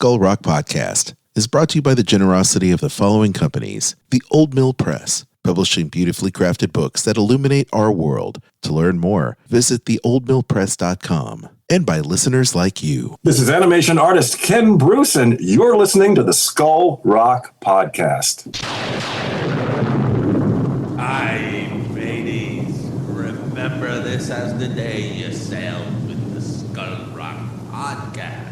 Skull Rock Podcast is brought to you by the generosity of the following companies. The Old Mill Press, publishing beautifully crafted books that illuminate our world. To learn more, visit theoldmillpress.com. And by listeners like you. This is animation artist Ken Bruce, and you're listening to the Skull Rock Podcast. Aye, mateys, remember this as the day you sailed with the Skull Rock Podcast.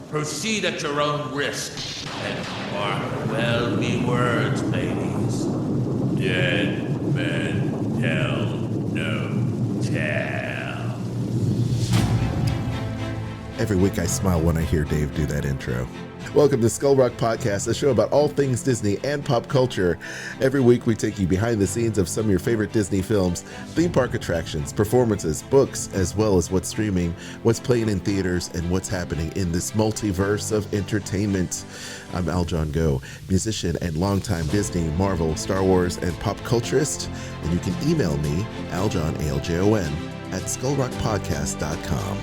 Proceed at your own risk, and mark well me words, mateys. Dead men tell no tale. Every week I smile when I hear Dave do that intro. Welcome to Skull Rock Podcast, a show about all things Disney and pop culture. Every week we take you behind the scenes of some of your favorite Disney films, theme park attractions, performances, books, as well as what's streaming, what's playing in theaters, and what's happening in this multiverse of entertainment. I'm Aljon, musician and longtime Disney, Marvel, Star Wars, and pop culturist. And you can email me, Aljon, A-L-J-O-N, at skullrockpodcast.com.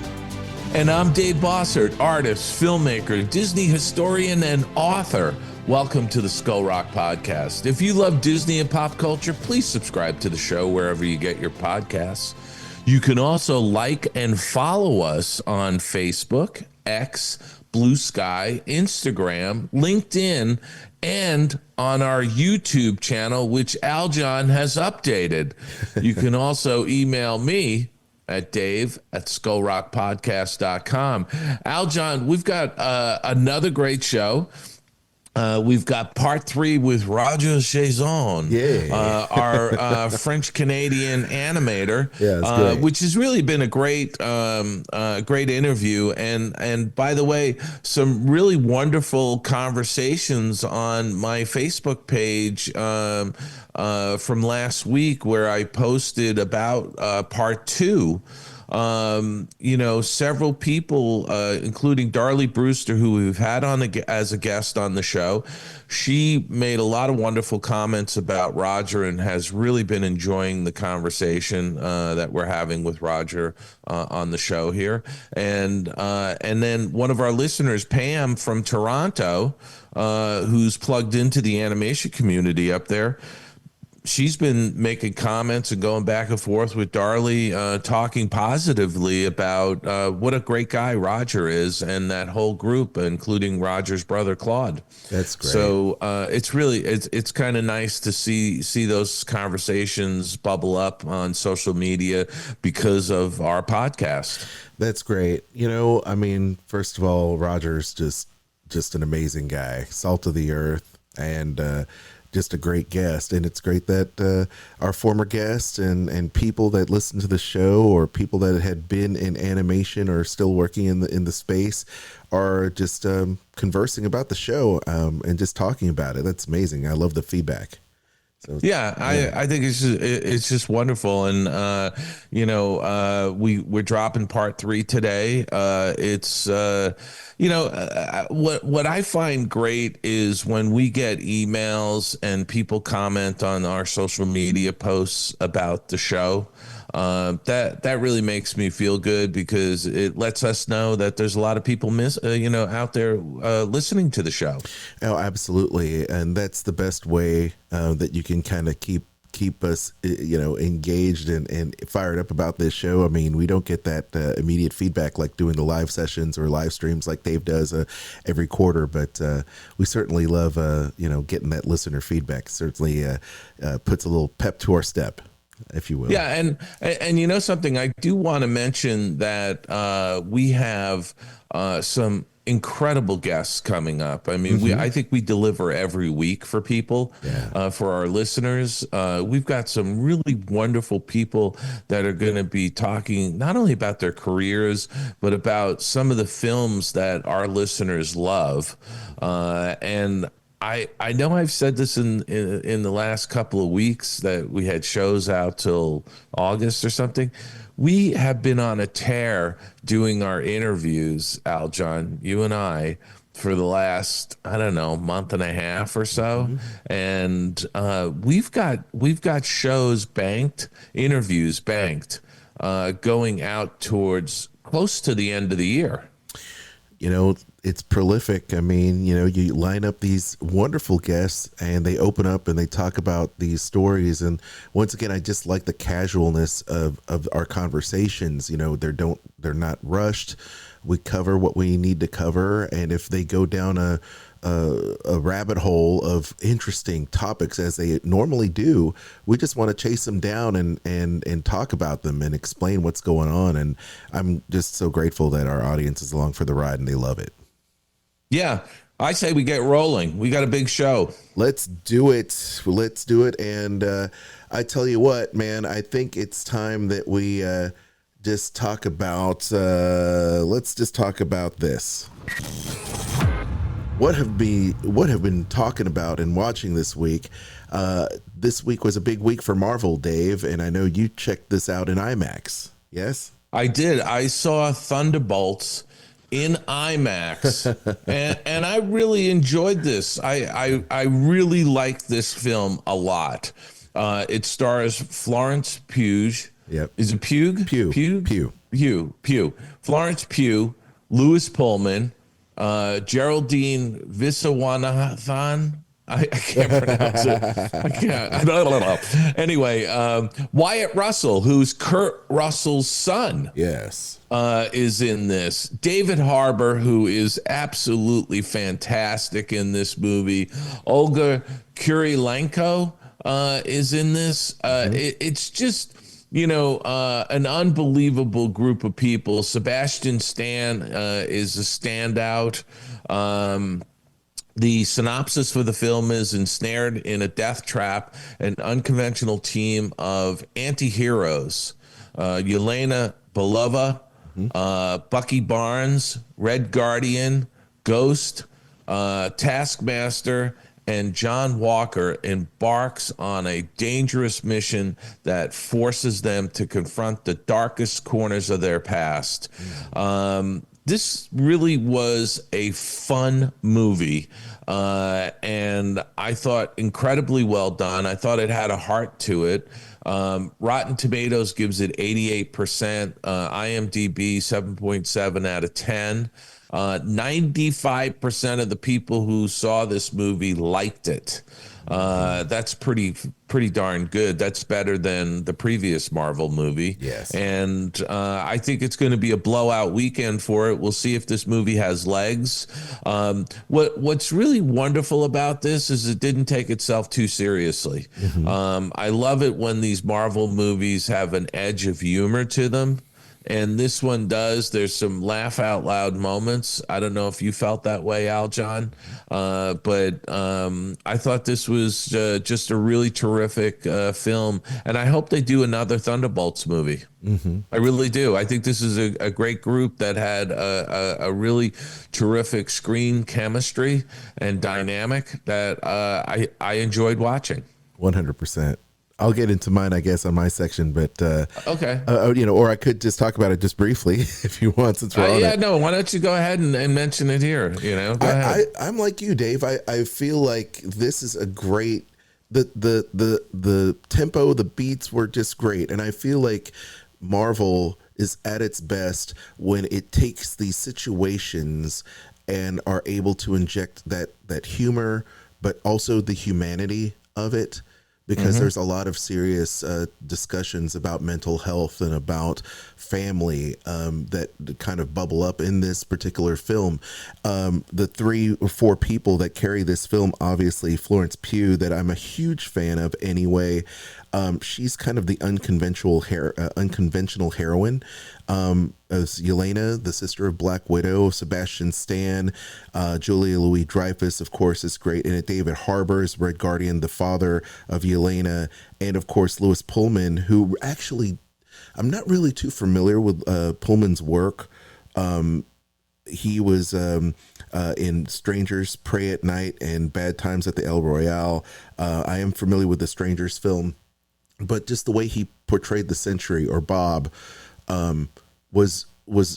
And I'm Dave Bossert, artist, filmmaker, Disney historian, and author. Welcome to the Skull Rock Podcast. If you love Disney and pop culture, please subscribe to the show wherever you get your podcasts. You can also like and follow us on Facebook, X, Blue Sky, Instagram, LinkedIn, and on our YouTube channel, which Aljon has updated. You can also email me at dave@skullrockpodcast.com. Aljon, we've got another great show. We've got part 3 with Roger Chiasson, our French-Canadian animator, which has really been a great interview. And by the way, some really wonderful conversations on my Facebook page from last week, where I posted about part 2. Several people, including Darlie Brewster, who we've had on as a guest on the show. She made a lot of wonderful comments about Roger and has really been enjoying the conversation that we're having with Roger on the show here. And then one of our listeners, Pam from Toronto, who's plugged into the animation community up there, she's been making comments and going back and forth with Darlie, talking positively about what a great guy Roger is and that whole group, including Roger's brother Claude. That's great. So it's kind of nice to see those conversations bubble up on social media because of our podcast. That's great. First of all, Roger's just an amazing guy, salt of the earth, and just a great guest. And it's great that our former guests and people that listen to the show, or people that had been in animation or still working in the space, are just conversing about the show and just talking about it. That's amazing. I love the feedback. So, I think it's just wonderful. And we're dropping part 3 today. What I find great is when we get emails and people comment on our social media posts about the show. That really makes me feel good, because it lets us know that there's a lot of people out there listening to the show. Oh, absolutely. And that's the best way that you can kind of keep us engaged and fired up about this show. I mean, we don't get that immediate feedback like doing the live sessions or live streams like Dave does every quarter, but we certainly love getting that listener feedback. Certainly puts a little pep to our step, if you will. Yeah, and something, I do want to mention that we have some incredible guests coming up. I mean, I think we deliver every week for people, for our listeners. We've got some really wonderful people that are going to be talking not only about their careers, but about some of the films that our listeners love. And I know I've said this in the last couple of weeks that we had shows out till August or something. We have been on a tear doing our interviews, Aljon, you and I, for the last, month and a half or so. And we've got shows banked, interviews banked, going out towards close to the end of the year. it's prolific. I mean, you line up these wonderful guests and they open up and they talk about these stories. And once again, I just like the casualness of our conversations. They're not rushed. We cover what we need to cover. And if they go down a rabbit hole of interesting topics as they normally do, we just want to chase them down and talk about them and explain what's going on. And I'm just so grateful that our audience is along for the ride and they love it. Yeah, I say we get rolling. We got a big show. Let's do it. And I tell you what, man, I think it's time that we just talk about, let's just talk about this. What have been talking about and watching this week? This week was a big week for Marvel, Dave, and I know you checked this out in IMAX. Yes? I did. I saw Thunderbolts in IMAX, and I really enjoyed this. I really like this film a lot. It stars Florence Pugh. Yep. Is it Pugh? Pugh. Florence Pugh, Louis Pullman, Geraldine Viswanathan. I can't pronounce it. I don't know. Anyway, Wyatt Russell, who's Kurt Russell's son. Yes. Is in this. David Harbour, who is absolutely fantastic in this movie. Olga Kurylenko is in this. It's just, an unbelievable group of people. Sebastian Stan is a standout. The synopsis for the film is: ensnared in a death trap, an unconventional team of anti-heroes, Yelena Belova, Bucky Barnes, Red Guardian, Ghost, Taskmaster, and John Walker embarks on a dangerous mission that forces them to confront the darkest corners of their past. This really was a fun movie, and I thought incredibly well done. I thought it had a heart to it. Rotten Tomatoes gives it 88%, IMDb 7.7 out of 10. 95% of the people who saw this movie liked it. That's pretty darn good. That's better than the previous Marvel movie. Yes. And I think it's going to be a blowout weekend for it. We'll see if this movie has legs. What's really wonderful about this is it didn't take itself too seriously. I love it when these Marvel movies have an edge of humor to them. And this one does. There's some laugh out loud moments. I don't know if you felt that way, Aljon, but I thought this was just a really terrific film. And I hope they do another Thunderbolts movie. I really do. I think this is a great group that had a really terrific screen chemistry and dynamic that I enjoyed watching. 100%. I'll get into mine, I guess, on my section, but okay. Or I could just talk about it just briefly if you want, since we're on it. No. Why don't you go ahead and mention it here? Go ahead. I'm like you, Dave. I feel like this is a great. The tempo, the beats were just great, and I feel like Marvel is at its best when it takes these situations and are able to inject that humor, but also the humanity of it. Because there's a lot of serious discussions about mental health and about family that kind of bubble up in this particular film. The 3 or 4 people that carry this film, obviously Florence Pugh, that I'm a huge fan of anyway. She's kind of the unconventional heroine. As Yelena, the sister of Black Widow. Sebastian Stan, Julia Louis-Dreyfus, of course, is great in it. David Harbour is Red Guardian, the father of Yelena, and of course Louis Pullman, who actually I'm not really too familiar with Pullman's work. He was in Strangers Pray at Night and Bad Times at the El Royale. I am familiar with the Strangers film, but just the way he portrayed the Sentry or Bob was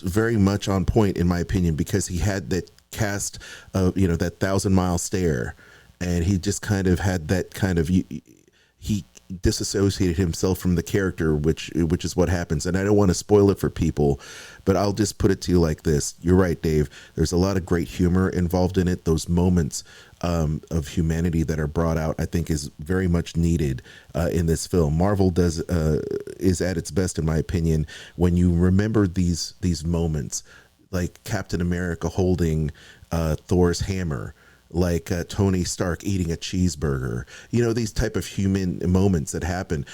very much on point, in my opinion, because he had that cast of, that 1,000-mile stare, and he just kind of had that kind of, he disassociated himself from the character, which is what happens. And I don't want to spoil it for people, but I'll just put it to you like this. You're right, Dave. There's a lot of great humor involved in it. Those moments of humanity that are brought out, I think, is very much needed in this film. Marvel is at its best, in my opinion, when you remember these moments, like Captain America holding Thor's hammer, like Tony Stark eating a cheeseburger, these type of human moments that happen.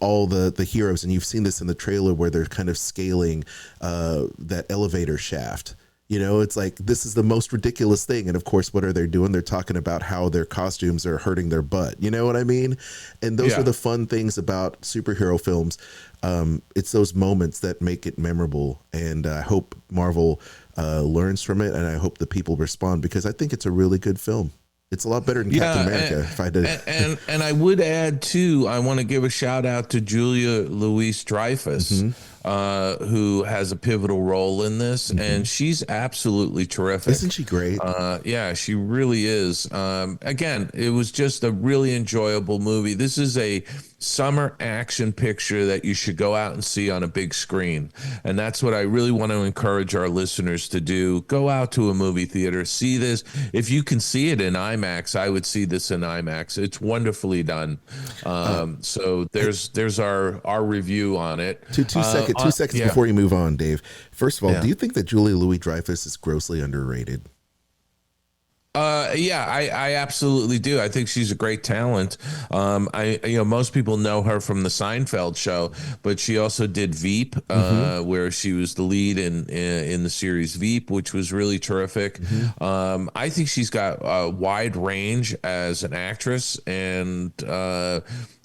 All the heroes, and you've seen this in the trailer where they're kind of scaling that elevator shaft. It's like, this is the most ridiculous thing. And of course, what are they doing? They're talking about how their costumes are hurting their butt. You know what I mean? And those are the fun things about superhero films. It's those moments that make it memorable. And I hope Marvel learns from it. And I hope the people respond, because I think it's a really good film. It's a lot better than Captain America. If I did. And I would add too, I want to give a shout out to Julia Louis-Dreyfus, who has a pivotal role in this, and she's absolutely terrific. Isn't she great? Yeah, she really is. Again, it was just a really enjoyable movie. This is a summer action picture that you should go out and see on a big screen. And that's what I really want to encourage our listeners to do. Go out to a movie theater, see this. If you can see it in IMAX, I would see this in IMAX. It's wonderfully done. So there's our review on it. Two seconds before you move on, Dave. First of all, do you think that Julia Louis-Dreyfus is grossly underrated? I absolutely do. I think she's a great talent. Most people know her from the Seinfeld show, but she also did Veep, where she was the lead in the series Veep, which was really terrific. I think she's got a wide range as an actress, and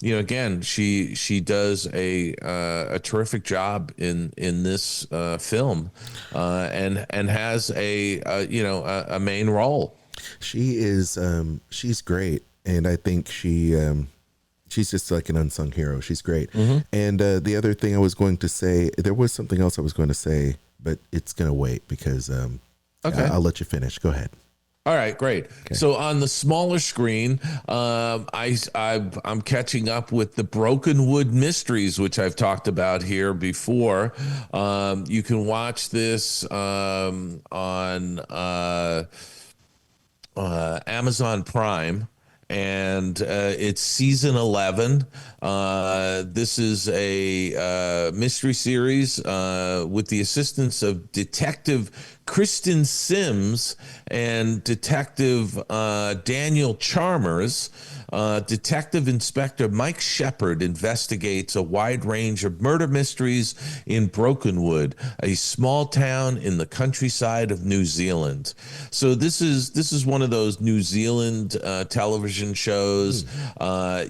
again, she does a terrific job in this film, and has a main role. She is she's great, and I think she's just like an unsung hero. She's great. And the other thing I was going to say, there was something else I was going to say, but it's going to wait because I'll let you finish. Go ahead. All right, great. Okay. So on the smaller screen, I'm catching up with the Brokenwood Mysteries, which I've talked about here before. You can watch this on Amazon Prime, and it's season 11. This is a mystery series with the assistance of Detective Kristen Sims and Detective Daniel Chalmers. Detective Inspector Mike Shepard investigates a wide range of murder mysteries in Brokenwood, a small town in the countryside of New Zealand. So this is one of those New Zealand television shows.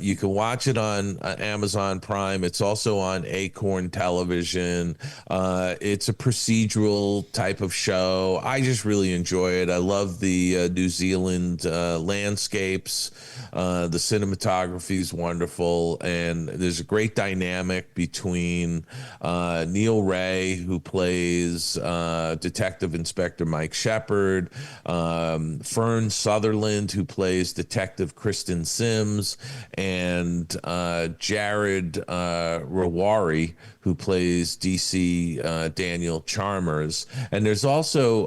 You can watch it on Amazon Prime. It's also on Acorn Television. It's a procedural type of show. I just really enjoy it. I love the New Zealand landscapes. The cinematography is wonderful, and there's a great dynamic between Neil Ray, who plays Detective Inspector Mike Shepard, Fern Sutherland, who plays Detective Kristen Sims, and Jared Rawari, who plays DC Daniel Chalmers. And there's also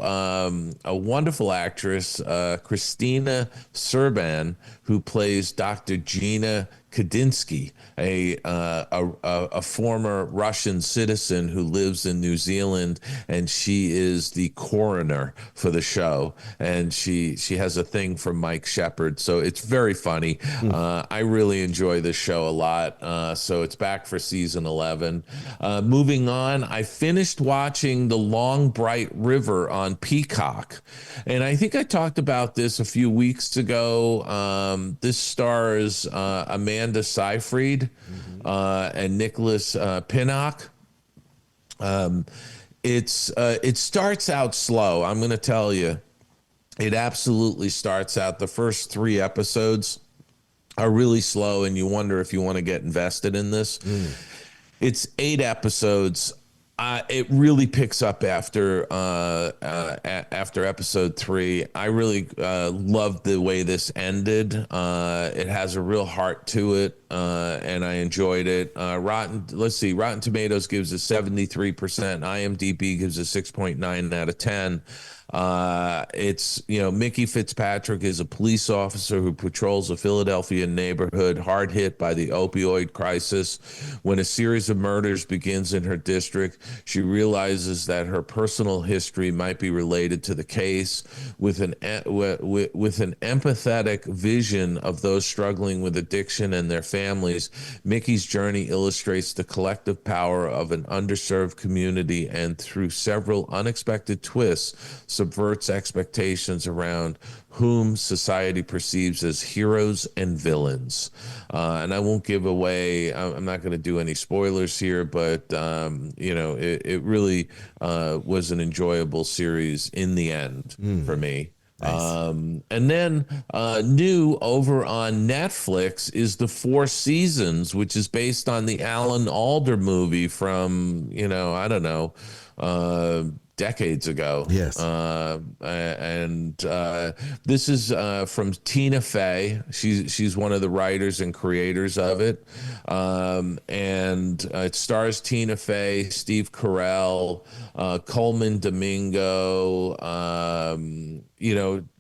a wonderful actress, Christina Serban, who plays Dr. Gina Kadinsky, a former Russian citizen who lives in New Zealand, and she is the coroner for the show, and she has a thing for Mike Shepard, so it's very funny. I really enjoy this show a lot, so it's back for season 11. Moving on, I finished watching The Long Bright River on Peacock, and I think I talked about this a few weeks ago. This stars Amanda Seyfried and Nicholas Pinnock. It starts out slow. I'm going to tell you, it absolutely starts out. The first 3 episodes are really slow, and you wonder if you want to get invested in this. It's 8 episodes. It really picks up after episode 3. I really loved the way this ended. It has a real heart to it, and I enjoyed it. Rotten Tomatoes gives a 73%. IMDb gives a 6.9 out of 10. It's, Mickey Fitzpatrick is a police officer who patrols a Philadelphia neighborhood hard hit by the opioid crisis. When a series of murders begins in her district, she realizes that her personal history might be related to the case. With an empathetic vision of those struggling with addiction and their families, Mickey's journey illustrates the collective power of an underserved community, and through several unexpected twists, subverts expectations around whom society perceives as heroes and villains. And I won't give away, I'm not going to do any spoilers here, but, it really was an enjoyable series in the end for me. Nice. And then new over on Netflix is The Four Seasons, which is based on the Alan Alda movie from, I don't know, decades ago. Yes. This is from Tina Fey. She's one of the writers and creators of it. And it stars Tina Fey, Steve Carell, Coleman Domingo,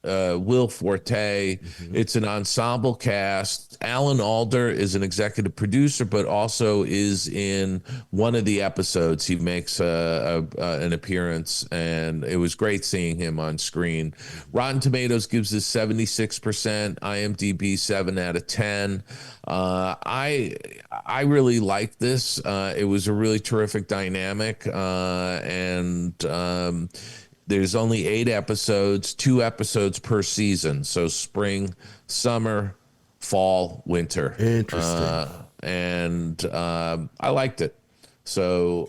Will Forte. Mm-hmm. It's an ensemble cast. Alan Alda is an executive producer, but also is in one of the episodes. He makes an appearance, and it was great seeing him on screen. Rotten Tomatoes gives this 76%. IMDb 7 out of 10. I really liked this. It was a really terrific dynamic, and there's only 8 episodes, 2 episodes per season. So spring, summer, fall, winter. Interesting. I liked it. So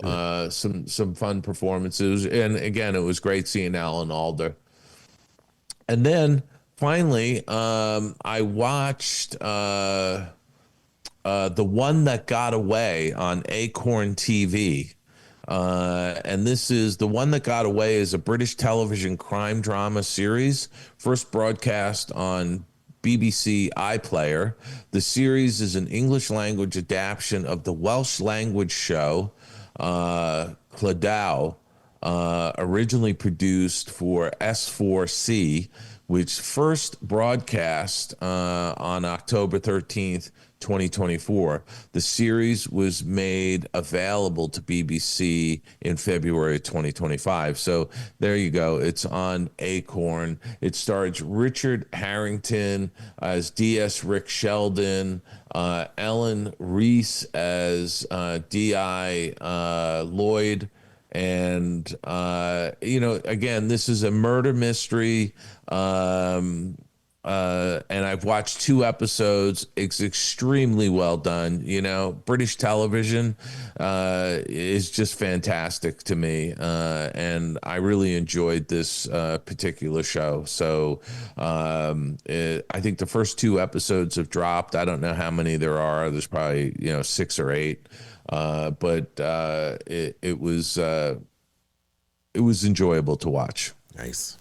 some fun performances. And again, it was great seeing Alan Alda. And then finally, I watched The One That Got Away on Acorn TV. And this is The One That Got Away is a British television crime drama series, first broadcast on BBC iPlayer. The series is an English language adaptation of the Welsh language show Clydau, originally produced for S4C, which first broadcast on October 13th, 2024. The series was made available to BBC in February 2025. So there you go. It's on Acorn. It stars Richard Harrington as DS Rick Sheldon, Ellen Reese as D.I. Lloyd. And, again, this is a murder mystery. And I've watched 2 episodes. It's extremely well done. British television is just fantastic to me. And I really enjoyed this particular show. So I think the first 2 episodes have dropped. I don't know how many there are. There's probably, 6 or 8. But it was enjoyable to watch. Nice.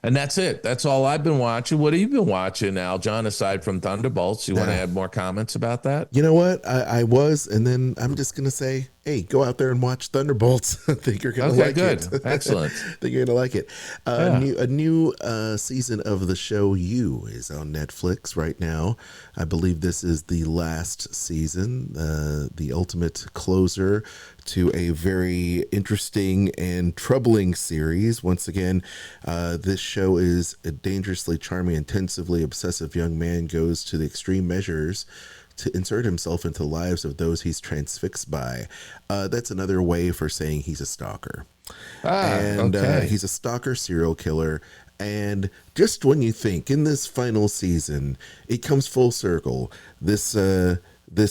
And that's it. That's all I've been watching. What have you been watching, Aljon, aside from Thunderbolts? You want to add more comments about that? You know what? I was, and then I'm just going to say, hey, go out there and watch Thunderbolts. I think you're going to like good. it. Excellent. I think you're going to like it. A new season of the show You is on Netflix right now. I believe this is the last season, the ultimate closer to a very interesting and troubling series. Once again, this show is a dangerously charming, intensively obsessive young man goes to the extreme measures to insert himself into the lives of those he's transfixed by. That's another way for saying he's a stalker. He's a stalker serial killer. And just when you think in this final season, it comes full circle. This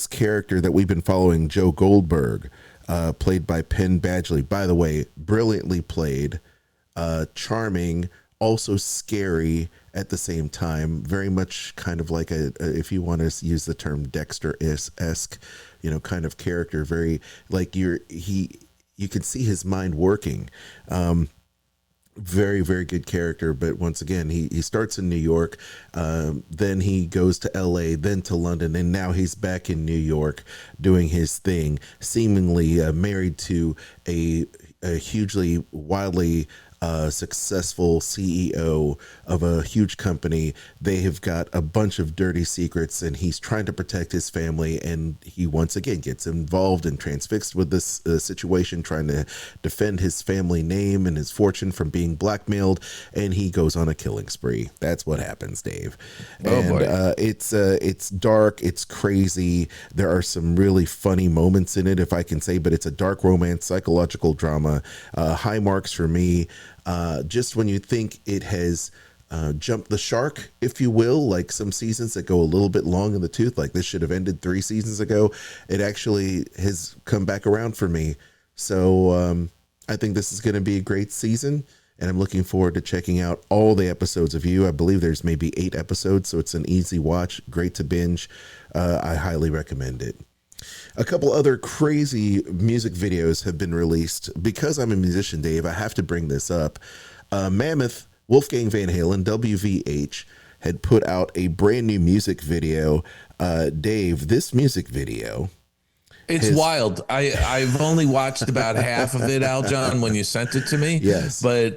character that we've been following, Joe Goldberg, played by Penn Badgley, by the way, brilliantly played, charming, also scary at the same time, very much kind of like if you want to use the term Dexter-esque, kind of character, very like you can see his mind working. Very, very good character. But once again, he starts in New York, then he goes to LA, then to London, and now he's back in New York doing his thing, seemingly married to a hugely, wildly successful CEO of a huge company. They have got a bunch of dirty secrets, and he's trying to protect his family. And he once again gets involved and transfixed with this situation, trying to defend his family name and his fortune from being blackmailed. And he goes on a killing spree. That's what happens, Dave. And it's dark, it's crazy. There are some really funny moments in it, if I can say, but it's a dark romance, psychological drama. High marks for me. Just when you think it has jumped the shark, if you will, like some seasons that go a little bit long in the tooth, like this should have ended 3 seasons ago, it actually has come back around for me. So I think this is going to be a great season, and I'm looking forward to checking out all the episodes of You. I believe there's maybe 8 episodes, so it's an easy watch, great to binge. I highly recommend it. A couple other crazy music videos have been released. Because I'm a musician, Dave, I have to bring this up. Mammoth, Wolfgang Van Halen, WVH, had put out a brand new music video. Dave, this music video... It's wild. I've only watched about half of it, Aljon, when you sent it to me. Yes. But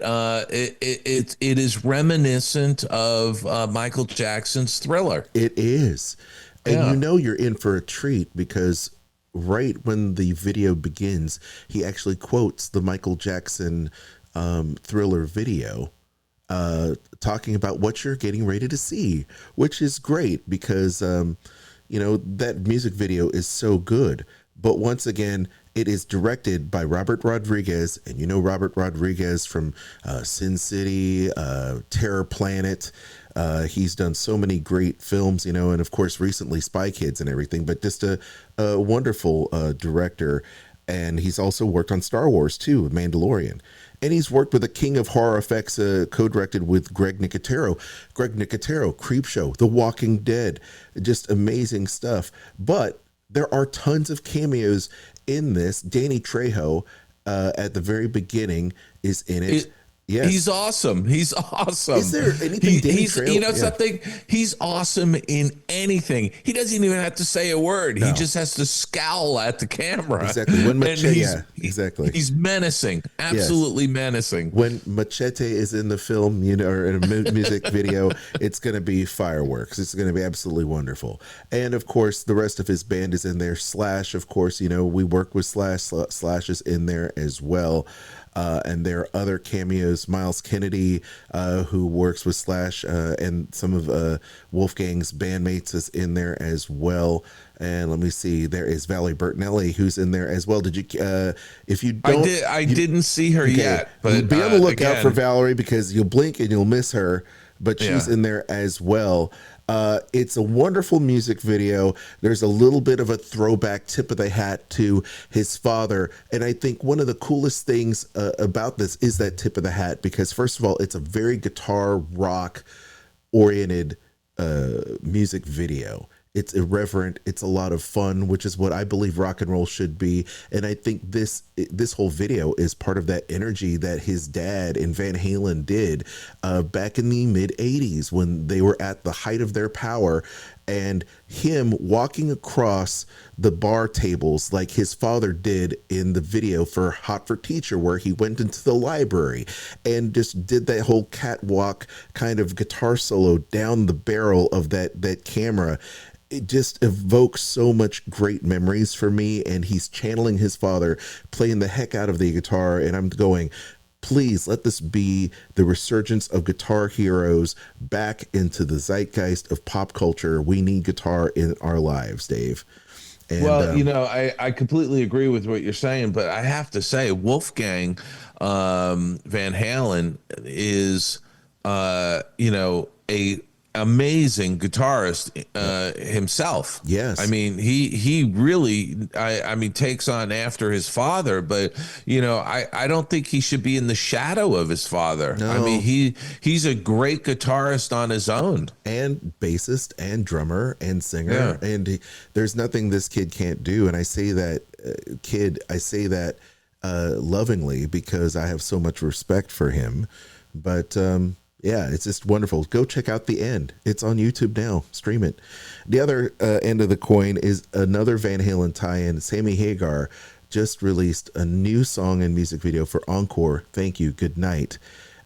it is reminiscent of Michael Jackson's Thriller. It is. And you know you're in for a treat, because right when the video begins, he actually quotes the Michael Jackson Thriller video, talking about what you're getting ready to see, which is great because, that music video is so good. But once again, it is directed by Robert Rodriguez, and Robert Rodriguez from Sin City, Terror Planet. He's done so many great films, and of course recently Spy Kids and everything, but just a wonderful director. And he's also worked on Star Wars too, Mandalorian. And he's worked with the king of horror effects, co-directed with Greg Nicotero. Greg Nicotero, Creepshow, The Walking Dead, just amazing stuff. But there are tons of cameos in this. Danny Trejo, at the very beginning, is in it. Yes. He's awesome. He's awesome. Is there anything he's something? He's awesome in anything. He doesn't even have to say a word. No. He just has to scowl at the camera. Exactly. When Machete, exactly. He's menacing. Absolutely menacing. When Machete is in the film, or in a music video, it's going to be fireworks. It's going to be absolutely wonderful. And of course, the rest of his band is in there. Slash, of course, we work with Slash. Slash is in there as well. And there are other cameos. Miles Kennedy, who works with Slash, and some of Wolfgang's bandmates, is in there as well. And let me see, there is Valerie Bertinelli, who's in there as well. Did you? If you don't, I didn't see her yet, but be on the lookout for Valerie, because you'll blink and you'll miss her. But she's in there as well. It's a wonderful music video. There's a little bit of a throwback, tip of the hat to his father. And I think one of the coolest things about this is that tip of the hat, because first of all, it's a very guitar rock oriented music video. It's irreverent. It's a lot of fun, which is what I believe rock and roll should be. And I think this whole video is part of that energy that his dad and Van Halen did back in the mid 80s, when they were at the height of their power, and him walking across the bar tables like his father did in the video for Hot for Teacher, where he went into the library and just did that whole catwalk kind of guitar solo down the barrel of that camera. It just evokes so much great memories for me. And he's channeling his father, playing the heck out of the guitar. And I'm going, please let this be the resurgence of guitar heroes back into the zeitgeist of pop culture. We need guitar in our lives, Dave. And, I completely agree with what you're saying, but I have to say, Wolfgang Van Halen is, a amazing guitarist himself. Yes. I mean, he really, takes on after his father, but I don't think he should be in the shadow of his father. No. I mean, he's a great guitarist on his own, and bassist and drummer and singer. Yeah. And there's nothing this kid can't do. And I say that lovingly because I have so much respect for him. But yeah, it's just wonderful. Go check out The End. It's on YouTube now. Stream it. The other end of the coin is another Van Halen tie-in. Sammy Hagar just released a new song and music video for Encore. Thank You, Good Night.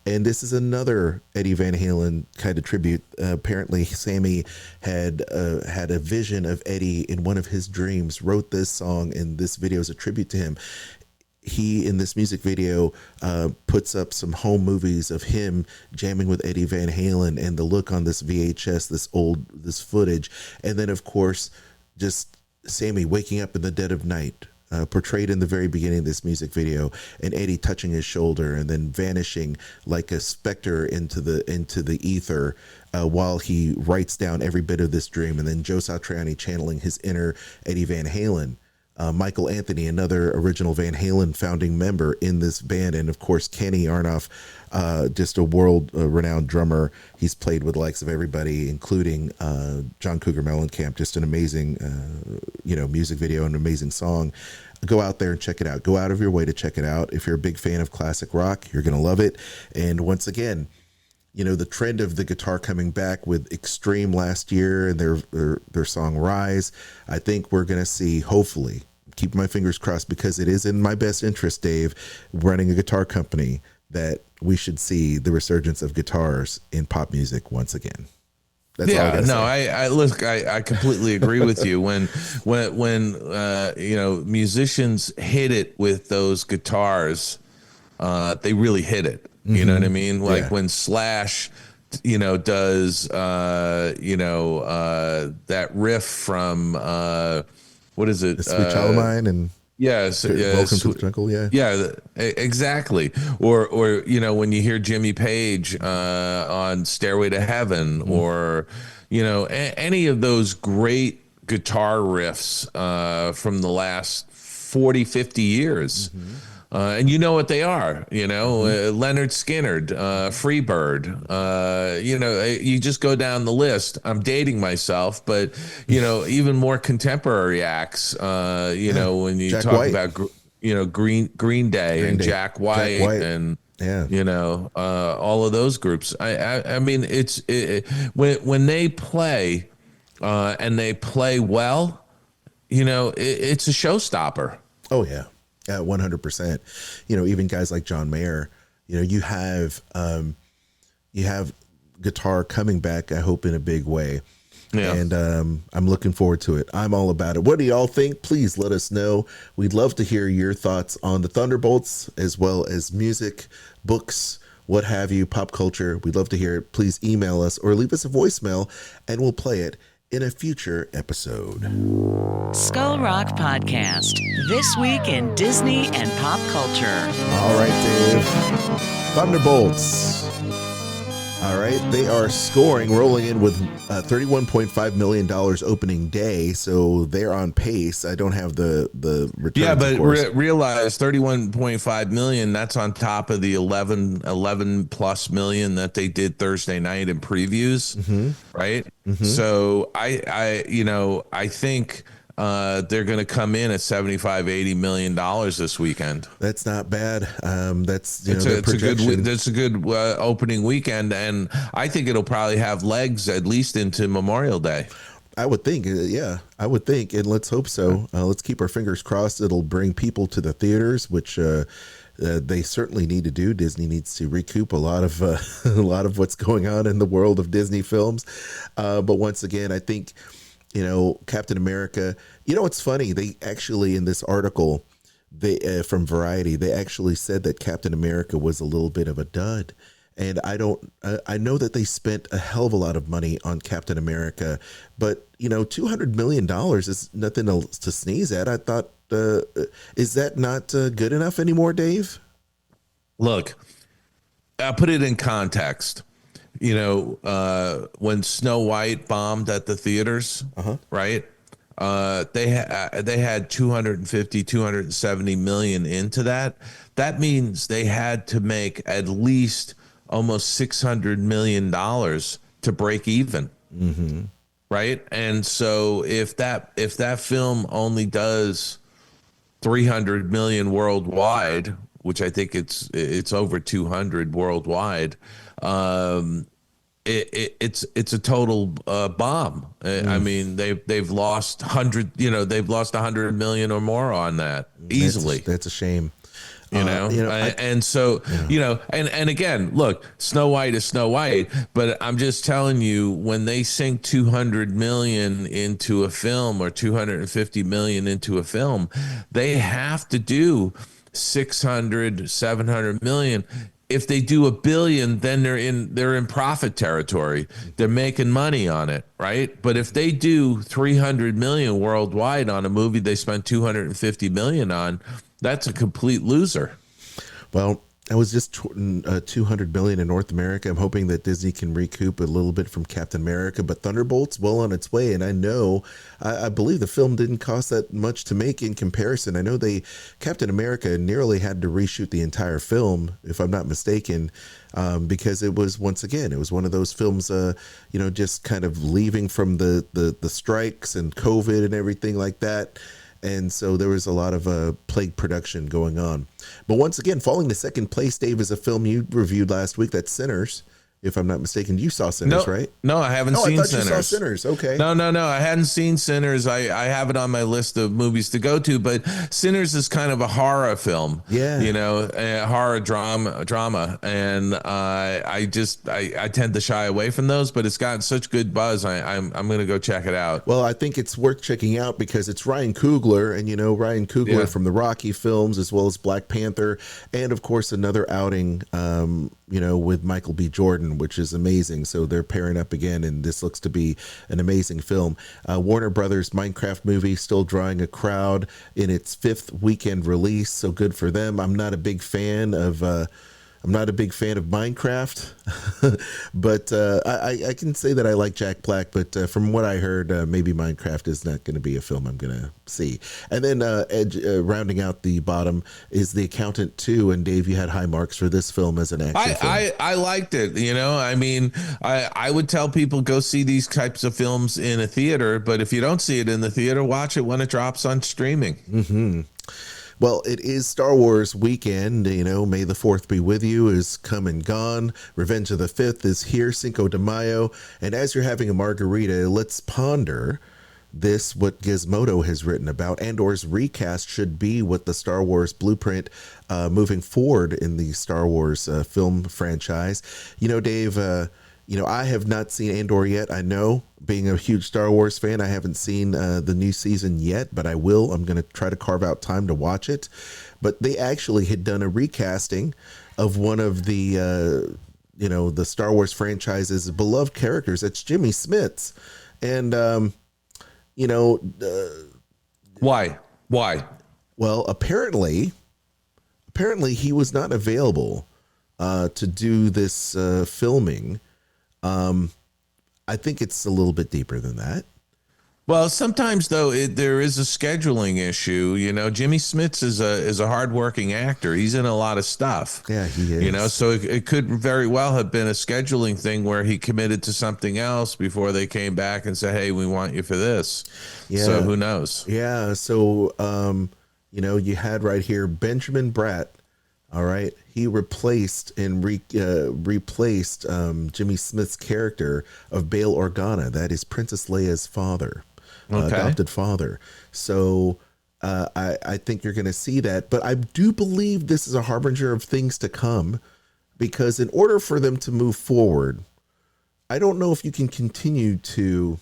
And this is another Eddie Van Halen kind of tribute. Apparently, Sammy had a vision of Eddie in one of his dreams, wrote this song, and this video is a tribute to him. He, in this music video, puts up some home movies of him jamming with Eddie Van Halen, and the look on this VHS, this footage. And then, of course, just Sammy waking up in the dead of night, portrayed in the very beginning of this music video, and Eddie touching his shoulder and then vanishing like a specter into the ether while he writes down every bit of this dream. And then Joe Satriani channeling his inner Eddie Van Halen. Michael Anthony, another original Van Halen founding member in this band, and of course Kenny Aronoff, just a world-renowned drummer. He's played with the likes of everybody, including John Cougar Mellencamp. Just an amazing, music video, an amazing song. Go out there and check it out. Go out of your way to check it out. If you're a big fan of classic rock, you're going to love it. And once again, the trend of the guitar coming back with Extreme last year and their song Rise, I think we're going to see, hopefully, keep my fingers crossed, because it is in my best interest, Dave, running a guitar company, that we should see the resurgence of guitars in pop music once again. That's all I look, I completely agree with you. When musicians hit it with those guitars, they really hit it. You know what I mean? Like when Slash, does, that riff from, what is it? Sweet Child of Mine and yes, Welcome to the Jungle. Yeah, exactly. Or when you hear Jimmy Page on Stairway to Heaven, or any of those great guitar riffs from the last 40, 50 years. And you know what they are, Leonard Skinner, Freebird, you just go down the list. I'm dating myself, but, even more contemporary acts, when you Jack talk White. about, Green Day and Jack White. And, all of those groups. I mean, when they play and they play well, it's a showstopper. Oh, yeah. 100%. Even guys like John Mayer, you have guitar coming back, I hope, in a big way. Yeah. And I'm looking forward to it. I'm all about it. What do y'all think? Please let us know. We'd love to hear your thoughts on the Thunderbolts, as well as music, books, what have you, pop culture. We'd love to hear it. Please email us or leave us a voicemail, and we'll play it in a future episode. Skull Rock Podcast. This week in Disney and pop culture. All right, Dave. Thunderbolts. All right, they are rolling in with $31.5 million opening day, so they're on pace. I don't have the returns. Yeah, but realize 31.5 million. That's on top of the 11 plus million that they did Thursday night in previews, right? So I think they're going to come in at $75-80 million this weekend. That's not bad. That's it's a good opening weekend, and I think it'll probably have legs at least into Memorial Day. I would think, I would think, and let's hope so. Let's keep our fingers crossed. It'll bring people to the theaters, which they certainly need to do. Disney needs to recoup a lot of what's going on in the world of Disney films. But once again, I think, Captain America, it's funny. They actually, in this article, from Variety, they actually said that Captain America was a little bit of a dud. And I know that they spent a hell of a lot of money on Captain America, but $200 million is nothing else to sneeze at. I thought, is that not good enough anymore, Dave? Look, I'll put it in context. When Snow White bombed at the theaters, right? They had 270 million into that. That means they had to make at least almost $600 million to break even. Right. And so if that film only does 300 million worldwide, which I think it's over 200 worldwide. It's a total bomb. I mean, they've lost they've lost 100 million or more on that easily. That's a shame. And so, and again, look, Snow White is Snow White, but I'm just telling you, when they sink 200 million into a film or 250 million into a film, they have to do 600, 700 million. If they do 1 billion, then they're in profit territory. They're making money on it, right? But if they do 300 million worldwide on a movie they spent 250 million on, that's a complete loser. Well, I was just 200 billion in North America. I'm hoping that Disney can recoup a little bit from Captain America, but Thunderbolt's well on its way. And I believe the film didn't cost that much to make in comparison. I know Captain America nearly had to reshoot the entire film, if I'm not mistaken, because it was one of those films, just kind of leaving from the strikes and COVID and everything like that. And so there was a lot of plague production going on. But once again, falling to second place, Dave, is a film you reviewed last week. That's Sinners. If I'm not mistaken, you saw Sinners, right? No, I haven't seen I thought Sinners. You saw Sinners. Okay. No, I hadn't seen Sinners. I have it on my list of movies to go to, but Sinners is kind of a horror film. Yeah. A horror drama. And I tend to shy away from those, but it's gotten such good buzz. I'm going to go check it out. Well, I think it's worth checking out because it's Ryan Coogler, and Ryan Coogler from the Rocky films, as well as Black Panther, and of course another outing, with Michael B. Jordan, which is amazing. So they're pairing up again, and this looks to be an amazing film. Warner Brothers Minecraft movie still drawing a crowd in its 5th weekend release, so good for them. I'm not a big fan of Minecraft, but I can say that I like Jack Black. But from what I heard, maybe Minecraft is not going to be a film I'm going to see. And then rounding out the bottom is The Accountant 2. And Dave, you had high marks for this film as an action film. I liked it. I would tell people go see these types of films in a theater. But if you don't see it in the theater, watch it when it drops on streaming. Mm-hmm. Well, it is Star Wars weekend. May the 4th be with you is come and gone. Revenge of the 5th is here, Cinco de Mayo. And as you're having a margarita, let's ponder what Gizmodo has written about. Andor's recast should be what the Star Wars blueprint moving forward in the Star Wars film franchise. Dave, I have not seen Andor yet. I know, being a huge Star Wars fan, I haven't seen the new season yet, but I will. I'm going to try to carve out time to watch it. But they actually had done a recasting of one of the, the Star Wars franchise's beloved characters. That's Jimmy Smits. And, Why? Well, apparently he was not available to do this filming. I think it's a little bit deeper than that. Well, sometimes though there is a scheduling issue. Jimmy Smits is a hardworking actor. He's in a lot of stuff. Yeah, he is. So it could very well have been a scheduling thing where he committed to something else before they came back and said, "Hey, we want you for this." Yeah. So who knows? Yeah. So you had right here Benjamin Bratt. All right, he replaced Jimmy Smith's character of Bail Organa. That is Princess Leia's father, adopted father. So I think you're going to see that. But I do believe this is a harbinger of things to come, because in order for them to move forward, I don't know if you can continue to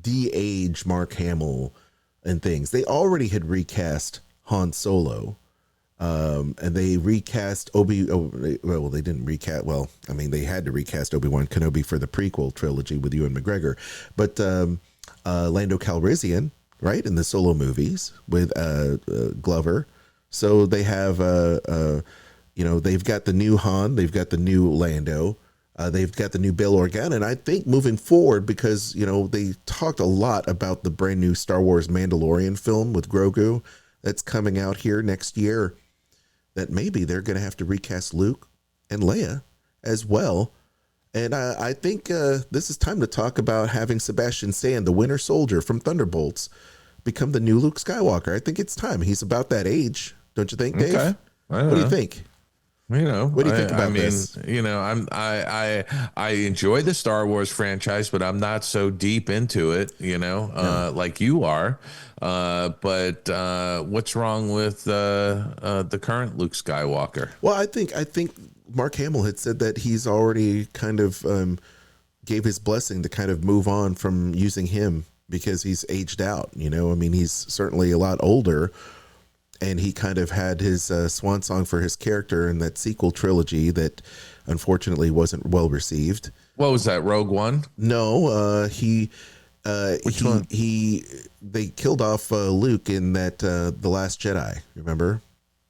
de-age Mark Hamill and things. They already had recast Han Solo. And they recast they didn't recast. Well, I mean, they had to recast Obi-Wan Kenobi for the prequel trilogy with Ewan McGregor, but Lando Calrissian, right, in the Solo movies with Glover. So they have they've got the new Han, they've got the new Lando, they've got the new Bail Organa, and I think moving forward, because they talked a lot about the brand new Star Wars Mandalorian film with Grogu that's coming out here next year, that maybe they're going to have to recast Luke and Leia as well. And I think this is time to talk about having Sebastian Stan, the Winter Soldier from Thunderbolts, become the new Luke Skywalker. I think it's time. He's about that age, don't you think, Dave? Okay. What do you think? What do you think about this? I enjoy the Star Wars franchise, but I'm not so deep into it, like you are. But what's wrong with the current Luke Skywalker? Well, I think Mark Hamill had said that he's already kind of gave his blessing to kind of move on from using him because he's aged out. He's certainly a lot older. And he kind of had his swan song for his character in that sequel trilogy that unfortunately wasn't well received. What was that, Rogue One? No, Which one? They killed off Luke in that The Last Jedi, remember?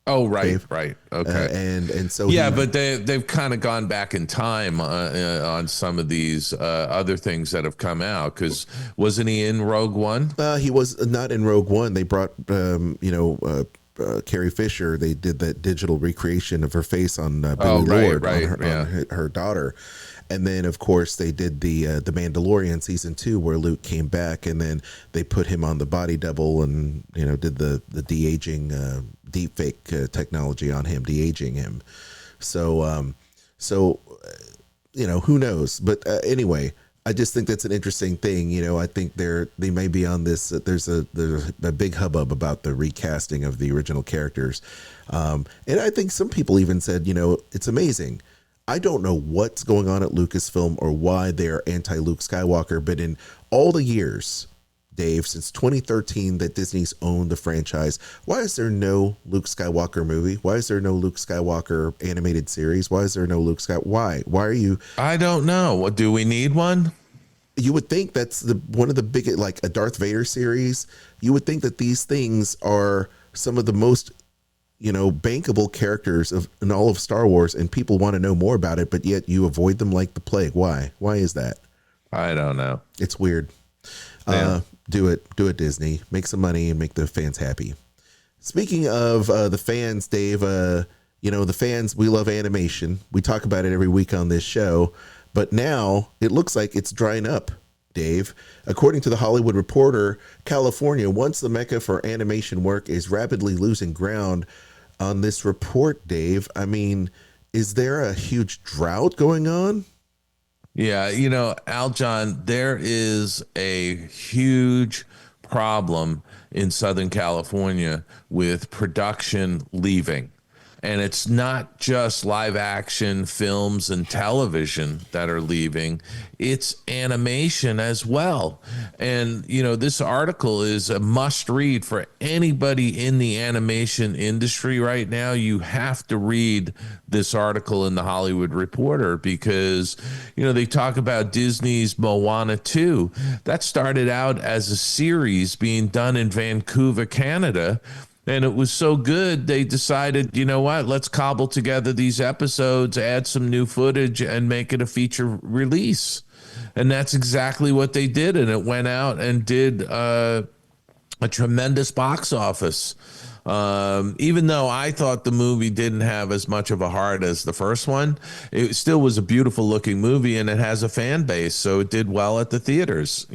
Oh, right, Dave? right. Okay. And so but they've kind of gone back in time on some of these other things that have come out, because wasn't he in Rogue One? He was not in Rogue One. They brought Carrie Fisher. They did that digital recreation of her face on Billy Lord on her daughter. And then, of course, they did the Mandalorian season 2, where Luke came back, and then they put him on the body double and did the de-aging deep fake technology on him, de-aging him. So who knows? But anyway, I just think that's an interesting thing. I think they may be on this. There's a big hubbub about the recasting of the original characters, and I think some people even said, it's amazing. I don't know what's going on at Lucasfilm or why they're anti-Luke Skywalker, but in all the years, Dave, since 2013 that Disney's owned the franchise, why is there no Luke Skywalker movie? Why is there no Luke Skywalker animated series? Why is there no Luke Skywalker? Why? Why are you? I don't know. What, do we need one? You would think that's one of the biggest, like a Darth Vader series. You would think that these things are some of the most bankable characters in all of Star Wars, and people want to know more about it, but yet you avoid them like the plague. Why is that? I don't know. It's weird. Yeah. Do it Disney, make some money and make the fans happy. Speaking of the fans, Dave, the fans, we love animation. We talk about it every week on this show, but now it looks like it's drying up, Dave. According to the Hollywood Reporter, California, once the mecca for animation work, is rapidly losing ground. On this report, Dave, is there a huge drought going on? Yeah, Aljon, there is a huge problem in Southern California with production leaving. And it's not just live action films and television that are leaving, it's animation as well. And, this article is a must read for anybody in the animation industry right now. You have to read this article in the Hollywood Reporter because, they talk about Disney's Moana 2. That started out as a series being done in Vancouver, Canada. And it was so good, they decided, let's cobble together these episodes, add some new footage, and make it a feature release. And that's exactly what they did. And it went out and did a tremendous box office. Even though I thought the movie didn't have as much of a heart as the first one, it still was a beautiful looking movie, and it has a fan base, so it did well at the theaters,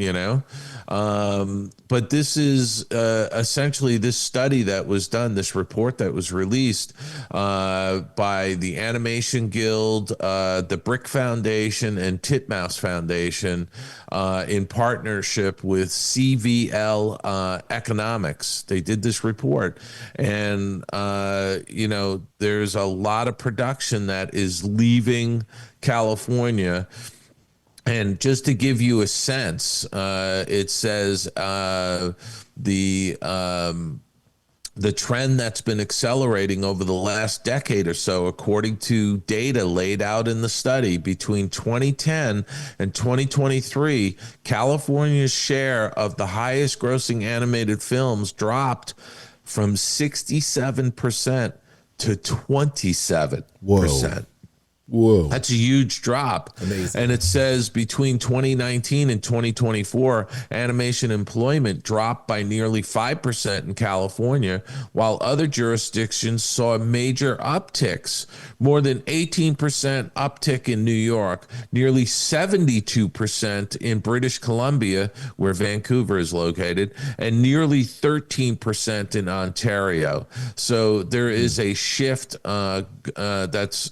but this is essentially this study that was done, this report that was released by the Animation Guild, the Brick Foundation, and Titmouse Foundation in partnership with CVL Economics. They did this report, and there's a lot of production that is leaving California. And just to give you a sense, it says the trend that's been accelerating over the last decade or so, according to data laid out in the study, between 2010 and 2023, California's share of the highest grossing animated films dropped from 67% to 27%. Whoa. That's a huge drop. Amazing. And it says between 2019 and 2024, animation employment dropped by nearly 5% in California, while other jurisdictions saw major upticks. More than 18% uptick in New York, nearly 72% in British Columbia, where Vancouver is located, and nearly 13% in Ontario. So there is a shift that's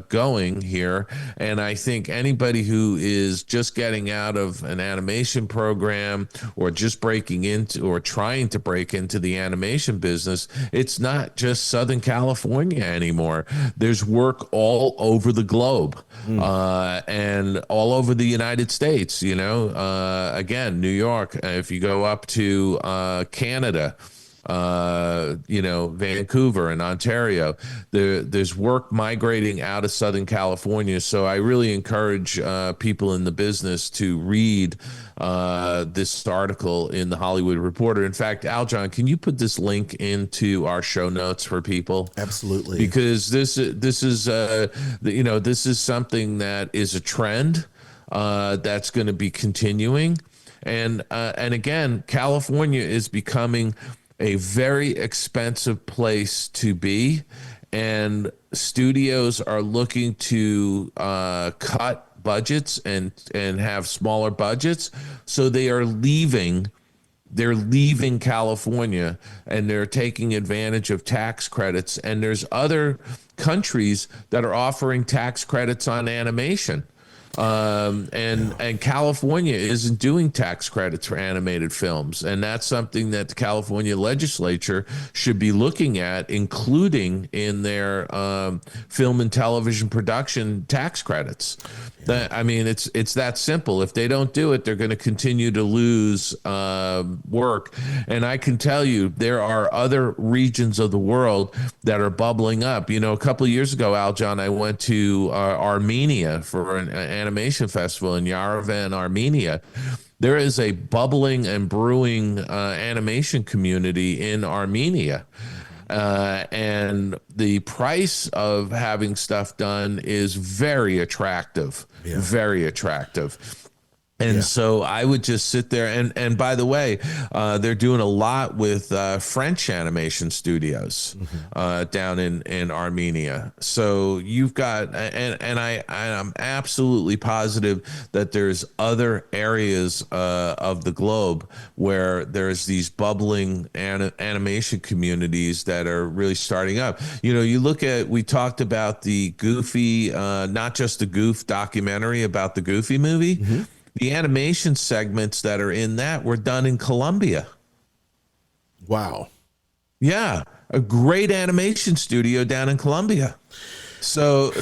going here, and I think anybody who is just getting out of an animation program or just breaking into or trying to break into the animation business, it's not just Southern California anymore. There's work all over the globe and all over the United States. Again, New York, if you go up to Canada, Vancouver and Ontario, there's work migrating out of Southern California. So I really encourage people in the business to read this article in the Hollywood Reporter. In fact, Aljon, can you put this link into our show notes for people? Absolutely. Because this is something that is a trend that's going to be continuing. And again, California is becoming a very expensive place to be, and studios are looking to cut budgets and have smaller budgets. So they're leaving California, and they're taking advantage of tax credits. And there's other countries that are offering tax credits on animation. And California isn't doing tax credits for animated films. And that's something that the California legislature should be looking at, including in their film and television production tax credits. It's that simple. If they don't do it, they're going to continue to lose work. And I can tell you, there are other regions of the world that are bubbling up. A couple of years ago, Aljon, I went to Armenia for an animation festival in Yerevan, Armenia. There is a bubbling and brewing animation community in Armenia. And the price of having stuff done is very attractive, very attractive. And so I would just sit there. And by the way, they're doing a lot with French animation studios down in Armenia. So you've got, and I'm absolutely positive that there's other areas of the globe where there's these bubbling animation communities that are really starting up. We talked about the Goofy, not just the Goof documentary about the Goofy movie. Mm-hmm. The animation segments that are in that were done in Colombia. Wow. Yeah, a great animation studio down in Colombia. So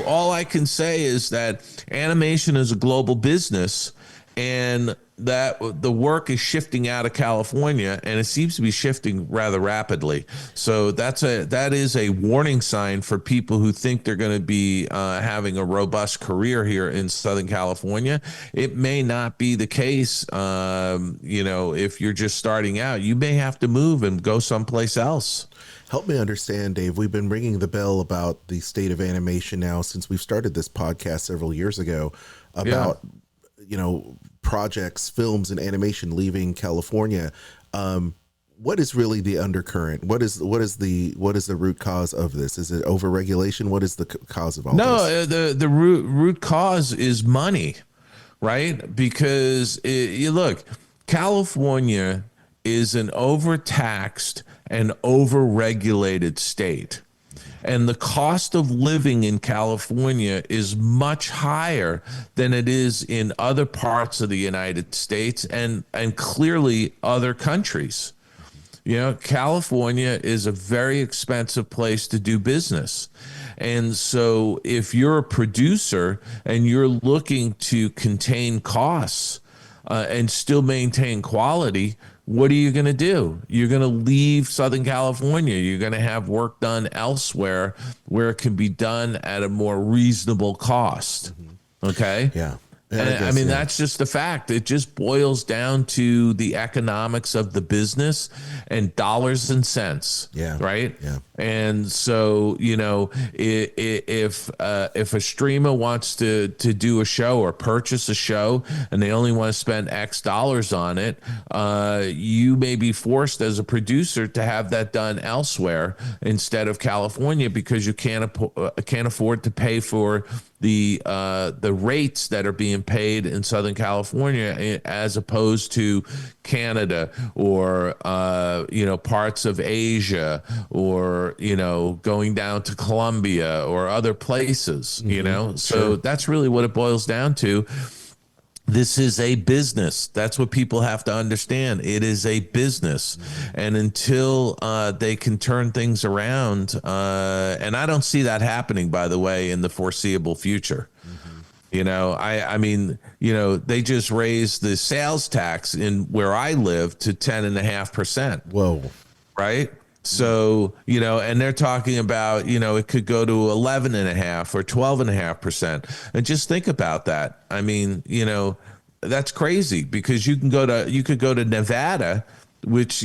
all I can say is that animation is a global business, and that the work is shifting out of California, and it seems to be shifting rather rapidly. So that is a warning sign for people who think they're going to be having a robust career here in Southern California. It may not be the case. If you're just starting out, you may have to move and go someplace else. Help me understand, Dave. We've been ringing the bell about the state of animation now since we've started this podcast several years ago about projects, films, and animation leaving California. What is really the undercurrent? What is the root cause of this? Is it overregulation? What is the cause of all this? No, the root cause is money, right? Because you look, California is an overtaxed and overregulated state. And the cost of living in California is much higher than it is in other parts of the United States and clearly other countries. California is a very expensive place to do business. And so if you're a producer and you're looking to contain costs and still maintain quality, what are you going to do? You're going to leave Southern California. You're going to have work done elsewhere where it can be done at a more reasonable cost. Okay? Yeah. That's just the fact. It just boils down to the economics of the business and dollars and cents. Yeah. Right? Yeah. And so, if a streamer wants to do a show or purchase a show and they only want to spend X dollars on it, you may be forced as a producer to have that done elsewhere instead of California, because you can't afford to pay for the rates that are being paid in Southern California as opposed to Canada or parts of Asia, or going down to Colombia or other places. So that's really what it boils down to. This is a business. That's what people have to understand. It is a business. And until they can turn things around, and I don't see that happening, by the way, in the foreseeable future. I mean, they just raised the sales tax in where I live to 10.5%. Whoa. Right. So, and they're talking about, it could go to 11.5 or 12.5%. And just think about that. I mean, that's crazy, because you could go to Nevada, which,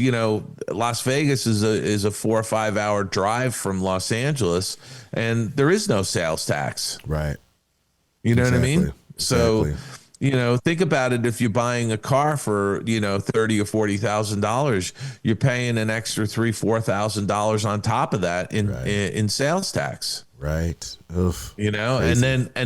Las Vegas is a 4 or 5 hour drive from Los Angeles, and there is no sales tax. Right. You know what I mean? Exactly. So, think about it. If you're buying a car for, $30,000 or $40,000, you're paying an extra $3,000-$4,000 on top of that in sales tax. Right. Oof. And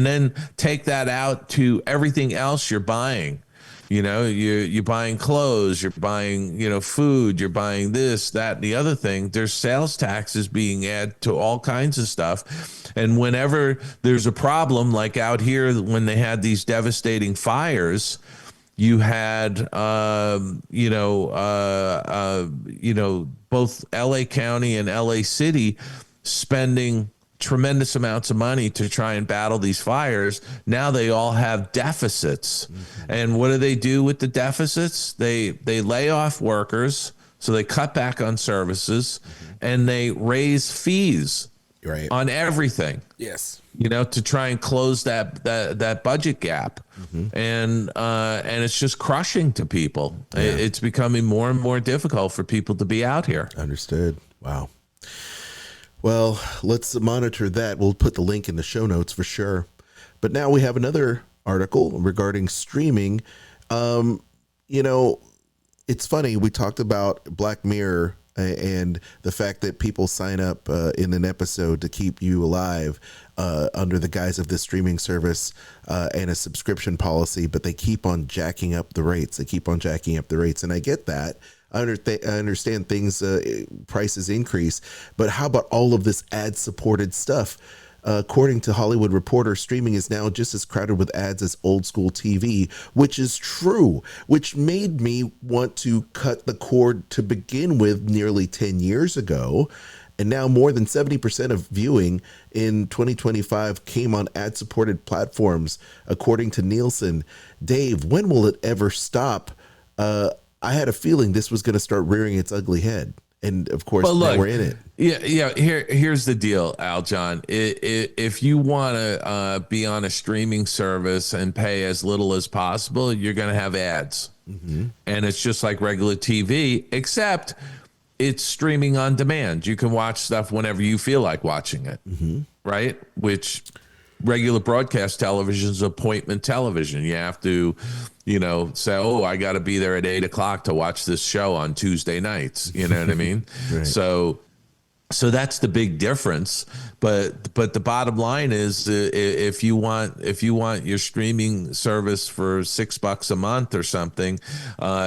then take that out to everything else you're buying. You're buying clothes, you're buying, food, you're buying this, that, and the other thing. There's sales taxes being added to all kinds of stuff. And whenever there's a problem, like out here when they had these devastating fires, you had, both LA County and LA City spending tremendous amounts of money to try and battle these fires. Now they all have deficits. And what do they do with the deficits? They lay off workers, so they cut back on services, and they raise fees on everything. Yes. To try and close that budget gap. And it's just crushing to people. Yeah. It's becoming more and more difficult for people to be out here. Understood. Wow. Well, let's monitor that. We'll put the link in the show notes for sure. But now we have another article regarding streaming. It's funny. We talked about Black Mirror and the fact that people sign up in an episode to keep you alive under the guise of this streaming service and a subscription policy, but they keep on jacking up the rates. And I get that. I understand things, prices increase, but how about all of this ad-supported stuff? According to Hollywood Reporter, streaming is now just as crowded with ads as old school TV, which is true, which made me want to cut the cord to begin with nearly 10 years ago. And now more than 70% of viewing in 2025 came on ad-supported platforms, according to Nielsen. Dave, when will it ever stop? I had a feeling this was going to start rearing its ugly head. And of course, now we're in it. Yeah. Here's the deal, Aljon. If you want to be on a streaming service and pay as little as possible, you're going to have ads. And it's just like regular TV, except it's streaming on demand. You can watch stuff whenever you feel like watching it, right? Which regular broadcast television is appointment television. You have to, say, oh, I got to be there at 8:00 to watch this show on Tuesday nights. You know what I mean? Right. So that's the big difference. But the bottom line is, if you want your streaming service for $6 a month or something,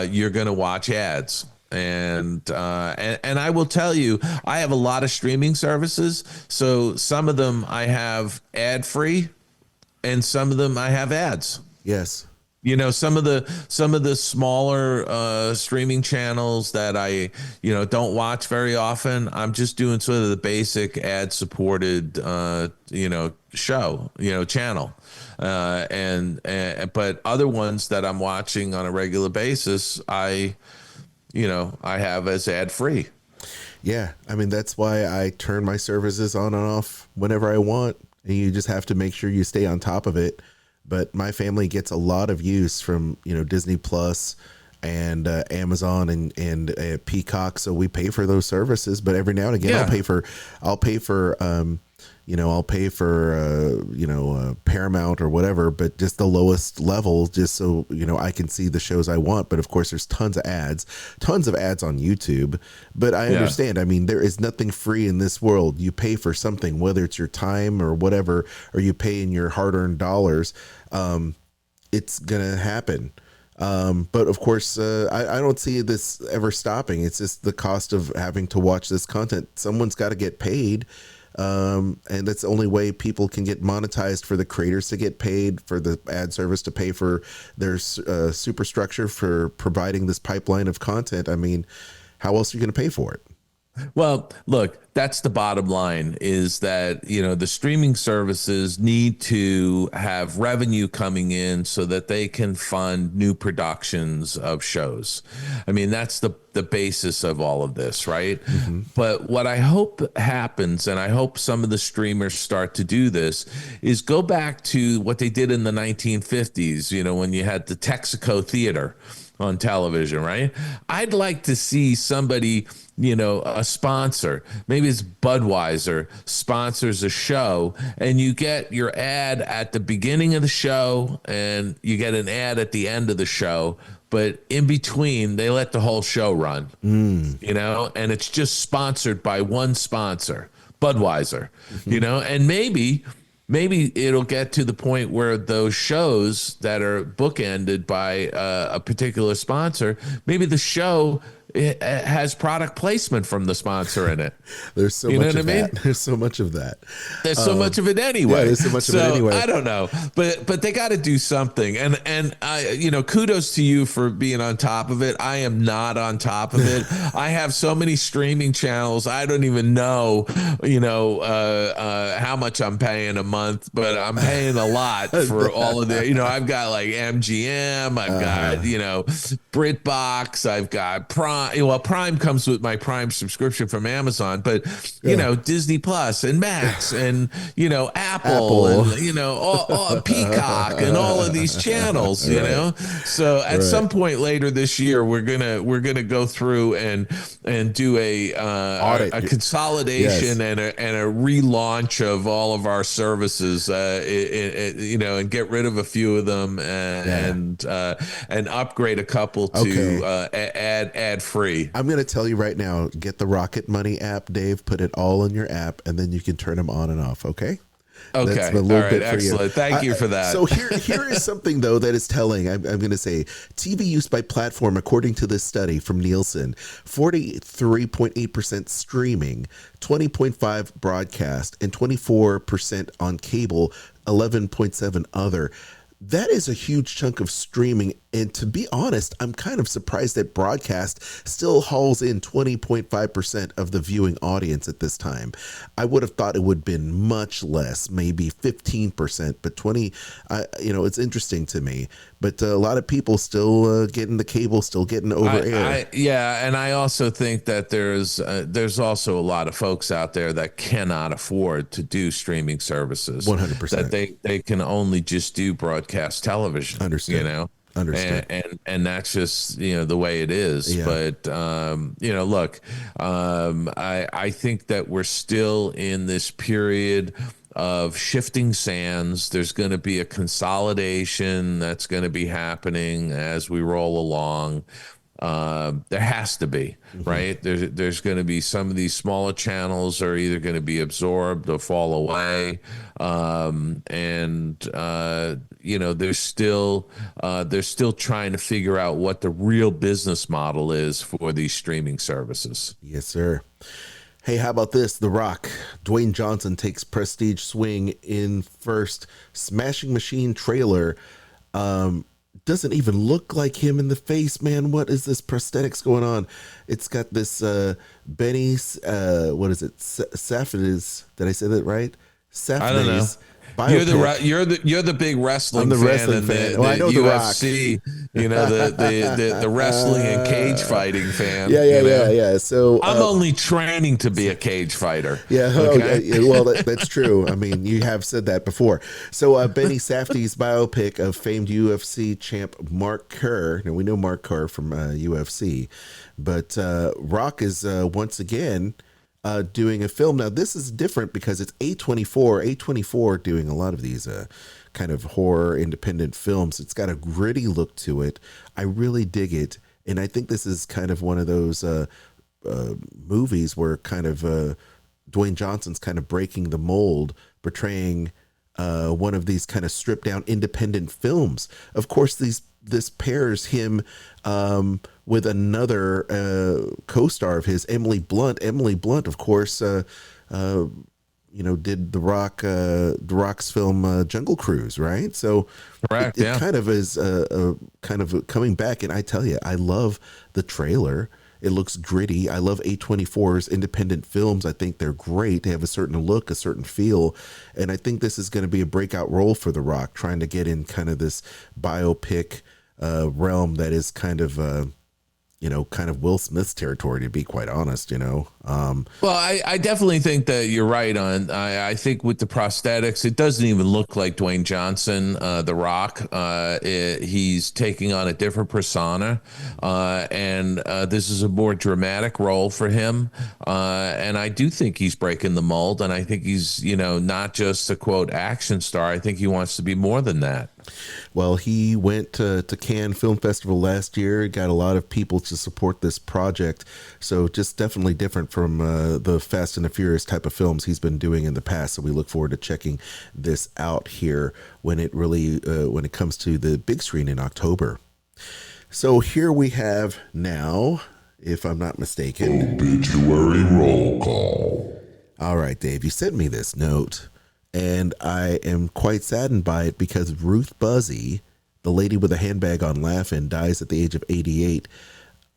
you're going to watch ads. And I will tell you, I have a lot of streaming services. So some of them I have ad free, and some of them I have ads. Yes. Some of the smaller streaming channels that I don't watch very often, I'm just doing sort of the basic ad supported channel. But other ones that I'm watching on a regular basis, I have as ad free. Yeah. I mean, that's why I turn my services on and off whenever I want. And you just have to make sure you stay on top of it. But my family gets a lot of use from, Disney Plus, and Amazon and Peacock, so we pay for those services. But every now and again, I'll pay for Paramount or whatever, but just the lowest level, just so I can see the shows I want. But of course, there's tons of ads on YouTube. But I understand. I mean, there is nothing free in this world. You pay for something, whether it's your time or whatever, or you pay in your hard-earned dollars. It's gonna happen. But of course, I don't see this ever stopping. It's just the cost of having to watch this content. Someone's got to get paid. And that's the only way people can get monetized, for the creators to get paid, for the ad service to pay for their superstructure for providing this pipeline of content. I mean, how else are you going to pay for it? Well, look, that's the bottom line, is that, the streaming services need to have revenue coming in so that they can fund new productions of shows. I mean, that's the basis of all of this, right? Mm-hmm. But what I hope happens, and I hope some of the streamers start to do this, is go back to what they did in the 1950s, when you had the Texaco Theater on television, right? I'd like to see somebody, a sponsor, maybe it's Budweiser, sponsors a show, and you get your ad at the beginning of the show and you get an ad at the end of the show, but in between they let the whole show run, and it's just sponsored by one sponsor, Budweiser, and maybe it'll get to the point where those shows that are bookended by a particular sponsor, maybe the show has product placement from the sponsor in it. There's so much of that. There's so much of that. There's so much of it anyway. Yeah, there's so much of it anyway. I don't know, but they got to do something. And I, kudos to you for being on top of it. I am not on top of it. I have so many streaming channels. I don't even know, how much I'm paying a month, but I'm paying a lot for all of the, I've got like MGM, I've got, BritBox, I've got Prime. Well, Prime comes with my Prime subscription from Amazon, but Disney Plus and Max and Apple and all Peacock and all of these channels. So at some point later this year, we're gonna go through and do a consolidation and a relaunch of all of our services. And get rid of a few of them and upgrade a couple to ad free. I'm going to tell you right now, get the Rocket Money app, Dave, put it all in your app, and then you can turn them on and off. Okay. Okay. That's a little all right. bit for excellent. You. Thank you for that. So here is something, though, that is telling. I'm going to say TV use by platform, according to this study from Nielsen, 43.8% streaming, 20.5% broadcast, and 24% on cable, 11.7% other. That is a huge chunk of streaming. And to be honest, I'm kind of surprised that broadcast still hauls in 20.5% of the viewing audience at this time. I would have thought it would have been much less, maybe 15%, but 20, it's interesting to me. But a lot of people still getting the cable, still getting over air. And I also think that there's also a lot of folks out there that cannot afford to do streaming services. 100%. That they can only just do broadcast television. Understood. Understood. And that's just the way it is. Yeah. But look, I think that we're still in this period of shifting sands. There's going to be a consolidation that's going to be happening as we roll along. There has to be, right? There's going to be some of these smaller channels are either going to be absorbed or fall away. They're still trying to figure out what the real business model is for these streaming services. Yes, sir. Hey, how about this? The Rock, Dwayne Johnson takes prestige swing in first Smashing Machine trailer. Doesn't even look like him in the face, man. What is this prosthetics going on? It's got this Benny, what is it? Safdie's. Did I say that right? Safdie's. I don't know. You're the big wrestling I'm the fan wrestling in fan. the I know UFC. the wrestling and cage fighting fan. Yeah. So I'm only training to be a cage fighter. yeah, Okay? well, that's true. I mean, you have said that before. So Benny Safdie's biopic of famed UFC champ Mark Kerr. Now we know Mark Kerr from UFC, but Rock is once again doing a film. Now this is different because it's A24. A24 doing a lot of these kind of horror independent films. It's got a gritty look to it. I really dig it, and I think this is kind of one of those movies where kind of Dwayne Johnson's kind of breaking the mold, portraying one of these kind of stripped down independent films. Of course, this pairs him with another co-star of his, Emily Blunt. Emily Blunt, of course, did the Rock's film Jungle Cruise, right? So Correct, it kind of is kind of coming back. And I tell you, I love the trailer. It looks gritty. I love A24's independent films. I think they're great. They have a certain look, a certain feel. And I think this is going to be a breakout role for The Rock, trying to get in kind of this biopic realm that is kind of Will Smith's territory, to be quite honest, Well, I definitely think that you're right on. I think with the prosthetics, it doesn't even look like Dwayne Johnson, The Rock. He's taking on a different persona, and this is a more dramatic role for him. And I do think he's breaking the mold, and I think he's, not just a quote action star. I think he wants to be more than that. Well, he went to Cannes Film Festival last year, got a lot of people to support this project. So just definitely different from the Fast and the Furious type of films he's been doing in the past. So we look forward to checking this out here when it comes to the big screen in October. So here we have now, if I'm not mistaken, obituary roll call. All right, Dave, you sent me this note. And I am quite saddened by it because Ruth Buzzy, the lady with a handbag on Laugh-In, dies at the age of 88.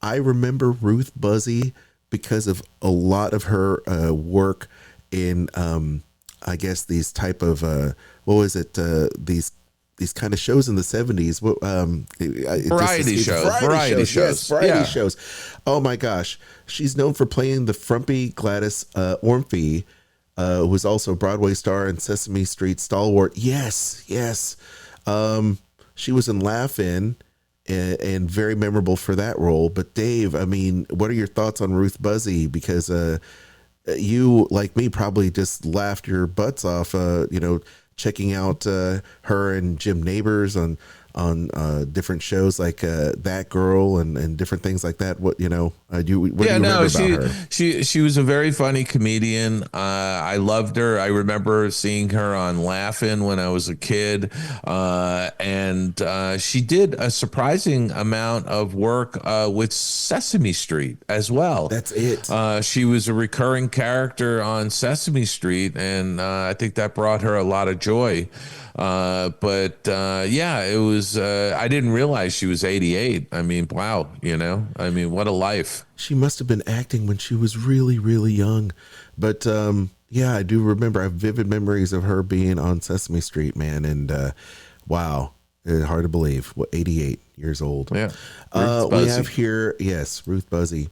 I remember Ruth Buzzy because of a lot of her work in, I guess, these type of, these kind of shows in the 70s. Variety shows. Variety shows. Oh my gosh. She's known for playing the frumpy Gladys Ormsby, who was also a Broadway star and Sesame Street stalwart. Yes. She was in Laugh-In and very memorable for that role. But Dave, I mean, what are your thoughts on Ruth Buzzy? Because you, like me, probably just laughed your butts off, checking out her and Jim Neighbors on different shows like That Girl and different things like that. What do you remember about her? She was a very funny comedian. I loved her. I remember seeing her on Laugh-In when I was a kid, and she did a surprising amount of work with Sesame Street as well. That's it. She was a recurring character on Sesame Street, and I think that brought her a lot of joy. It was, I didn't realize she was 88. I mean, wow, what a life. She must have been acting when she was really, really young. But, I do remember, I have vivid memories of her being on Sesame Street, man. And, wow, hard to believe. 88 years old. Yeah. We have here, Ruth Buzzy.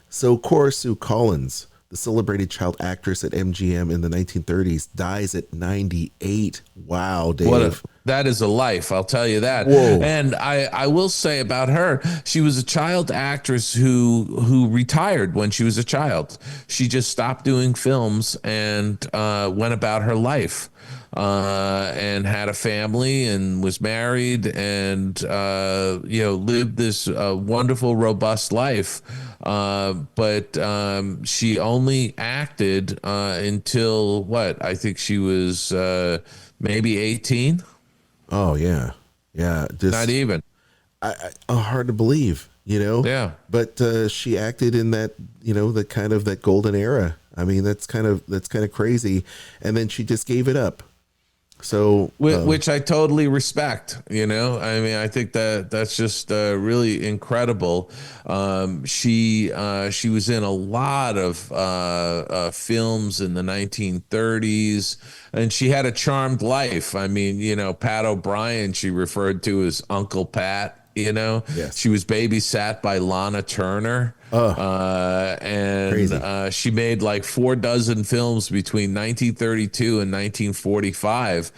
So Cora Sue Collins, the celebrated child actress at MGM in the 1930s, dies at 98. Wow, Dave. That is a life, I'll tell you that. Whoa. And I will say about her, she was a child actress who retired when she was a child. She just stopped doing films and went about her life. And had a family and was married and lived this wonderful, robust life. But she only acted until I think she was maybe 18. Oh yeah, just not even. Hard to believe, Yeah. But she acted in that, the kind of that golden era. I mean, that's kind of crazy. And then she just gave it up. So, which I totally respect, I mean, I think that's just really incredible. She was in a lot of films in the 1930s, and she had a charmed life. I mean, Pat O'Brien, she referred to as Uncle Pat. You know, Yes. she was babysat by Lana Turner. And she made like 4 dozen films between 1932 and 1945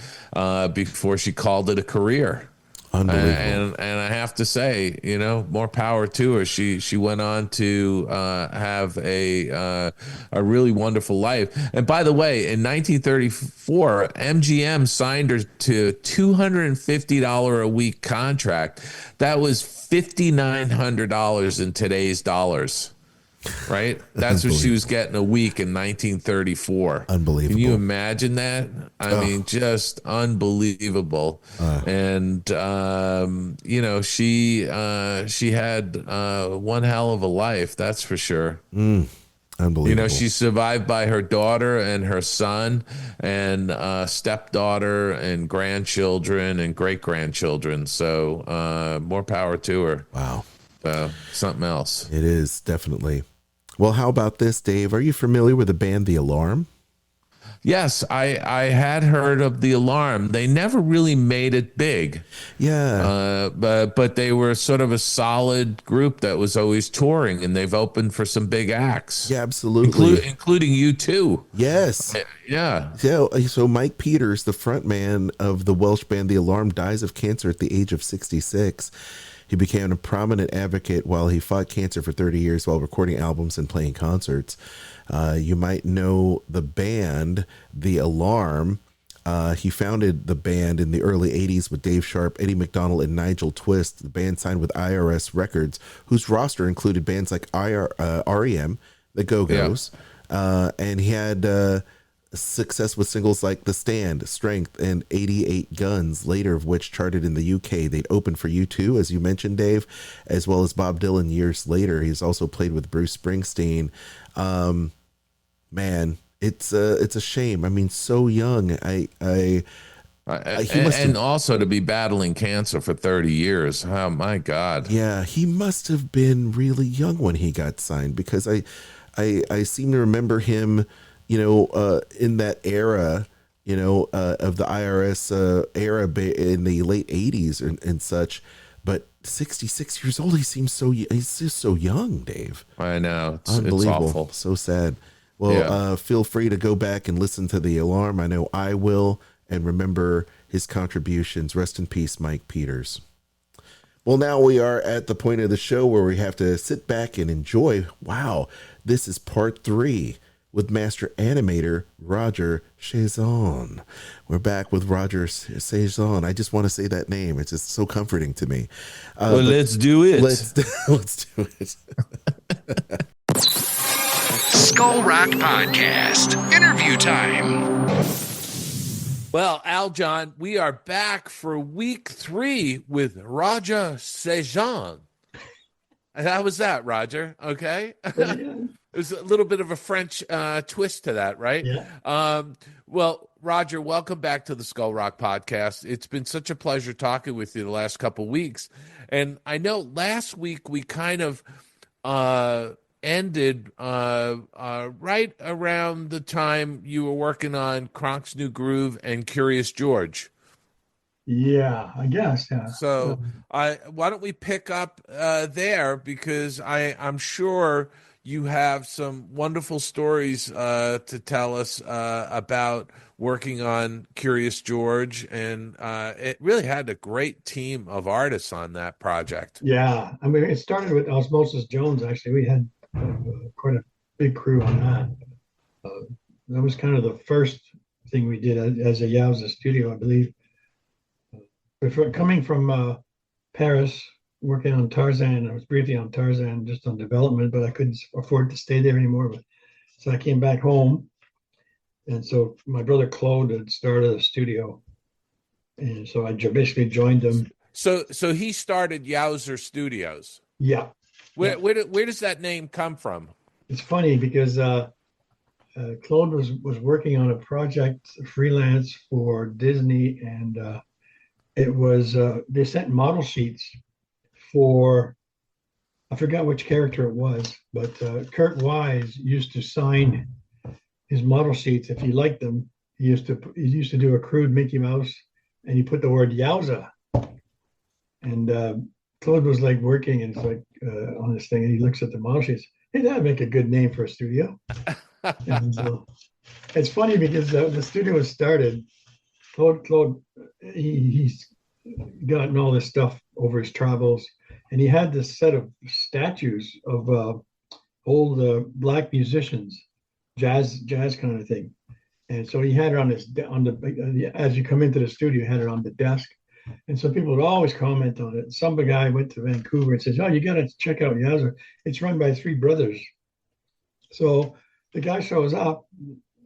before she called it a career. Unbelievable. And I have to say, you know, more power to her. She went on to have a really wonderful life. And by the way, in 1934, MGM signed her to a $250 a week contract. That was $5,900 in today's dollars. Right? That's what she was getting a week in 1934. Unbelievable. Can you imagine that? I mean, just unbelievable. And you know, she had one hell of a life, that's for sure. Unbelievable. You know, she's survived by her daughter and her son and stepdaughter and grandchildren and great-grandchildren. So more power to her. Wow. Something else. It is, definitely. Well, how about this, Dave? Are you familiar with the band The Alarm? Yes, I had heard of The Alarm. They never really made it big. Yeah. But they were sort of a solid group that was always touring, and they've opened for some big acts. Yeah, absolutely. Including you too. Yes. Yeah. So Mike Peters, the front man of the Welsh band The Alarm, dies of cancer at the age of 66. He became a prominent advocate while he fought cancer for 30 years while recording albums and playing concerts. You might know the band, The Alarm. He founded the band in the early 80s with Dave Sharp, Eddie McDonald, and Nigel Twist. The band signed with IRS Records, whose roster included bands like REM, The Go-Go's, and he had success with singles like The Stand, Strength, and 88 Guns, later of which charted in the UK. They'd opened for U2, as you mentioned, Dave, as well as Bob Dylan years later. He's also played with Bruce Springsteen. Man, it's a shame. I mean, so young. And also to be battling cancer for 30 years. Oh, my God. Yeah, he must have been really young when he got signed, because I seem to remember him, you know, in that era, you know, of the IRS era in the late 80s and such. But 66 years old, he's just so young, Dave. I know. Unbelievable. It's awful. So sad. Well, feel free to go back and listen to The Alarm. I know I will, and remember his contributions. Rest in peace, Mike Peters. Well, now we are at the point of the show where we have to sit back and enjoy. Wow, this is part 3 with master animator Roger Chiasson. We're back with Roger Chiasson. I just want to say that name. It's just so comforting to me. Well, let's do it. Let's do it. Skull Rock Podcast. Interview time. Well, Aljon, we are back for week 3 with Roger Chiasson. How was that, Roger? Okay. It was a little bit of a French twist to that, right? Yeah. Well, Roger, welcome back to the Skull Rock Podcast. It's been such a pleasure talking with you the last couple of weeks. And I know last week we kind of ended right around the time you were working on Kronk's New Groove and Curious George. Yeah, I guess. Yeah. So why don't we pick up there, because I'm sure you have some wonderful stories to tell us about working on Curious George, and it really had a great team of artists on that project. Yeah, I mean, it started with Osmosis Jones. Actually, we had quite a big crew on that. That was kind of the first thing we did as a Yowza studio, I believe. Before coming from Paris, working on Tarzan, I was briefly on Tarzan, just on development, but I couldn't afford to stay there anymore. So I came back home, and so my brother Claude had started a studio, and so I basically joined him. So he started Yowzer Studios. Yeah. Where does that name come from? It's funny because Claude was working on a project freelance for Disney, and it was they sent model sheets for, I forgot which character it was, but Kurt Wise used to sign his model sheets if he liked them. He used to do a crude Mickey Mouse, and he put the word Yowza. And Claude was like working and it's like on this thing, and he looks at the model. She says, "Hey, that'd make a good name for a studio." And so it's funny because the studio was started. Claude, he's gotten all this stuff over his travels, and he had this set of statues of old black musicians, jazz kind of thing. And so he had it on the as you come into the studio, he had it on the desk. And so people would always comment on it. Some guy went to Vancouver and says, "Oh, you got to check out Yazoo. It's run by three brothers." So the guy shows up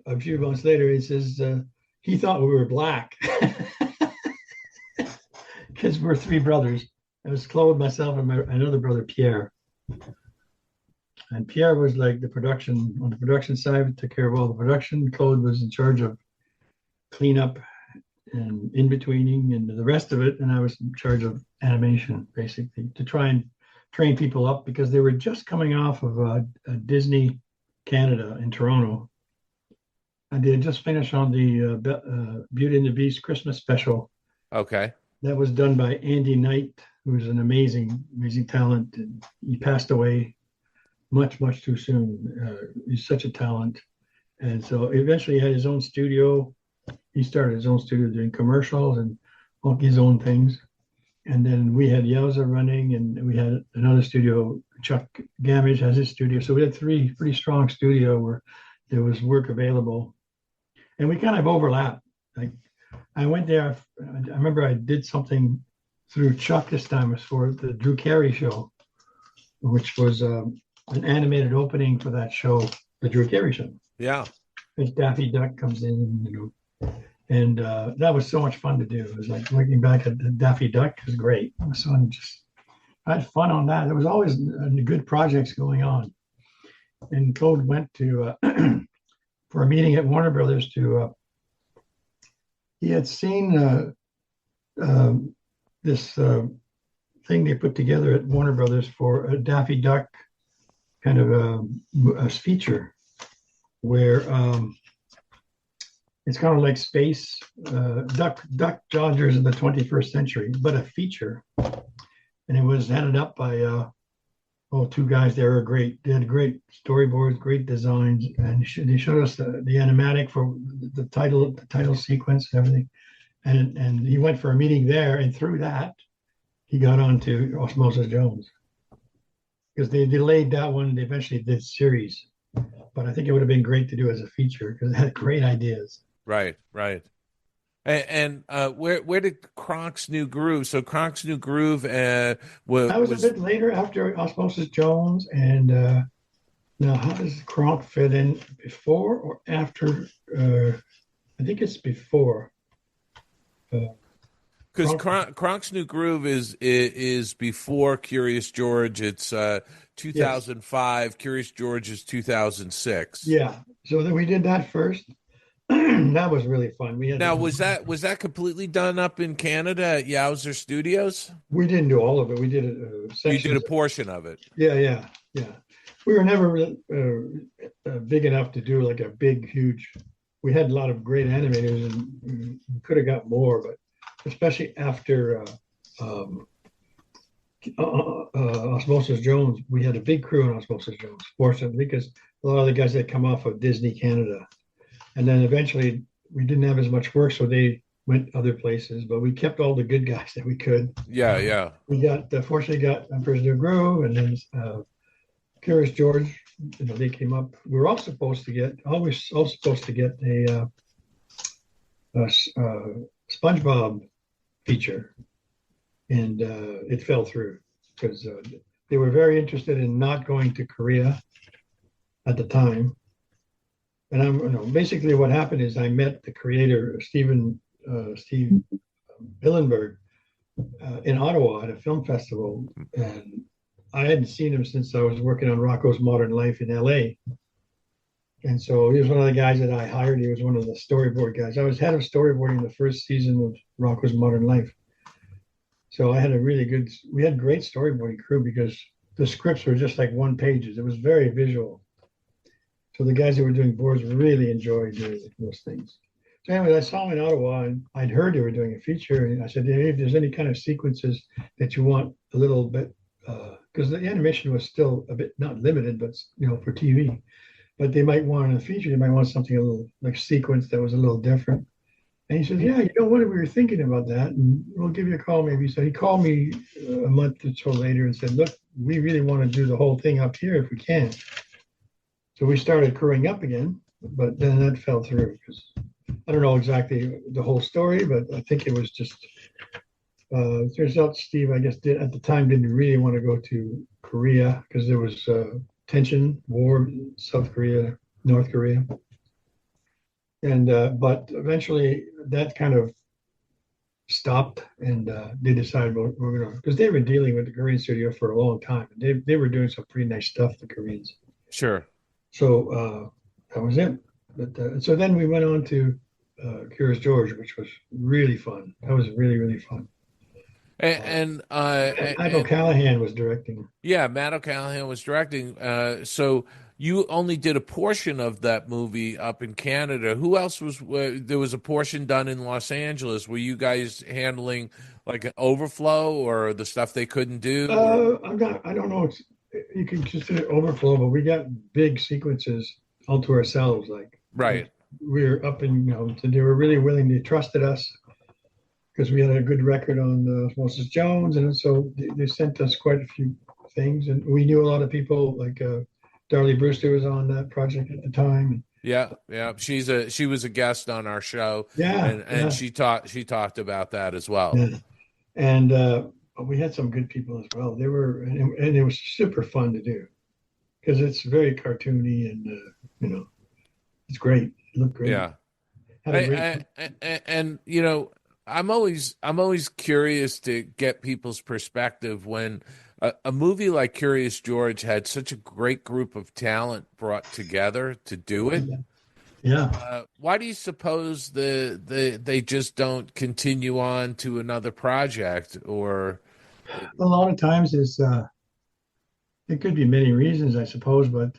a few months later. He says he thought we were black because we're three brothers. It was Claude, myself, and another brother, Pierre. And Pierre was like on the production side, took care of all the production. Claude was in charge of cleanup and in-betweening and the rest of it. And I was in charge of animation, basically, to try and train people up because they were just coming off of Disney Canada in Toronto. And they had just finished on the Beauty and the Beast Christmas special. Okay. That was done by Andy Knight, who's an amazing talent. And he passed away much too soon. He's such a talent. And so eventually he had his own studio. He started his own studio doing commercials and all his own things. And then we had Yowza running, and we had another studio. Chuck Gamage has his studio. So we had three pretty strong studio where there was work available. And we kind of overlapped. Like I went there, I remember I did something through Chuck this time. It was for the Drew Carey show, which was an animated opening for that show, the Drew Carey show. Yeah. As Daffy Duck comes in, and that was so much fun to do. It was like looking back at the Daffy Duck was great. It was fun. I had fun on that. There was always good projects going on. And Claude went to for a meeting at Warner Brothers he had seen this thing they put together at Warner Brothers for a Daffy Duck kind of a feature where it's kind of like space duck dodgers in the 21st century, but a feature. And it was headed up by two guys. They had great storyboards, great designs, and they showed us the animatic for the title sequence and everything. And he went for a meeting there, and through that he got on to Osmosis Jones because they delayed that one. They eventually did series, but I think it would have been great to do as a feature because it had great ideas. Right. And where did Kronk's New Groove? So Kronk's New Groove that was a bit later after Osmosis Jones. And now, how does Kronk fit in? Before or after? I think it's before. Because Kronk's New Groove is before Curious George. It's 2005. Yes. Curious George is 2006. Yeah. So then we did that first. That was really fun. Was that completely done up in Canada at Yowzer Studios? We didn't do all of it. We did a You did a portion of it. Yeah. We were never really big enough to do like a big, huge. We had a lot of great animators, and we could have got more, but especially after Osmosis Jones, we had a big crew on Osmosis Jones, fortunately, because a lot of the guys had come off of Disney Canada. And then eventually we didn't have as much work, so they went other places, but we kept all the good guys that we could. Yeah. We fortunately got Emperor's New Groove, and then Curious George, they came up. We were all supposed to get a SpongeBob feature, and it fell through because they were very interested in not going to Korea at the time. And basically what happened is I met the creator, Steve Hillenberg, in Ottawa at a film festival. And I hadn't seen him since I was working on Rocco's Modern Life in LA. And so he was one of the guys that I hired. He was one of the storyboard guys. I was head of storyboarding the first season of Rocco's Modern Life. So I had we had great storyboarding crew because the scripts were just like one pages. It was very visual. So the guys that were doing boards really enjoyed doing those things. So anyway, I saw him in Ottawa, and I'd heard they were doing a feature. And I said, hey, if there's any kind of sequences that you want a little bit, because the animation was still a bit not limited, but for TV. But they might want in a feature, they might want something a little like sequence that was a little different. And he said, yeah, what, we were thinking about that, and we'll give you a call maybe. So he called me a month or so later and said, look, we really want to do the whole thing up here if we can. So we started crewing up again, but then that fell through because I don't know exactly the whole story, but I think it was just, turns out Steve, I guess, at the time didn't really want to go to Korea because there was tension, war, South Korea, North Korea. And but eventually that kind of stopped, and they decided, well, we're gonna, because they were dealing with the Korean studio for a long time. They were doing some pretty nice stuff, the Koreans. Sure. So that was it. But so then we went on to Curious George, which was really fun. That was really, really fun. And Matt O'Callahan was directing. Yeah, Matt O'Callahan was directing. So you only did a portion of that movie up in Canada. Who else was? There was a portion done in Los Angeles. Were you guys handling like an overflow or the stuff they couldn't do? I'm not. I don't know. You can consider it overflow, but we got big sequences all to ourselves. Like right. We were up in, so they were really willing. They trusted us because we had a good record on Moses Jones, and so they sent us quite a few things, and we knew a lot of people. Like Darlie Brewster was on that project at the time. Yeah. She was a guest on our show. Yeah, and she talked about that as well. Yeah. And we had some good people as well. They were, and it was super fun to do because it's very cartoony and it's great. It looked great. Yeah. And I'm always curious to get people's perspective when a movie like Curious George had such a great group of talent brought together to do it. Yeah. Why do you suppose they just don't continue on to another project? Or a lot of times it could be many reasons, I suppose, but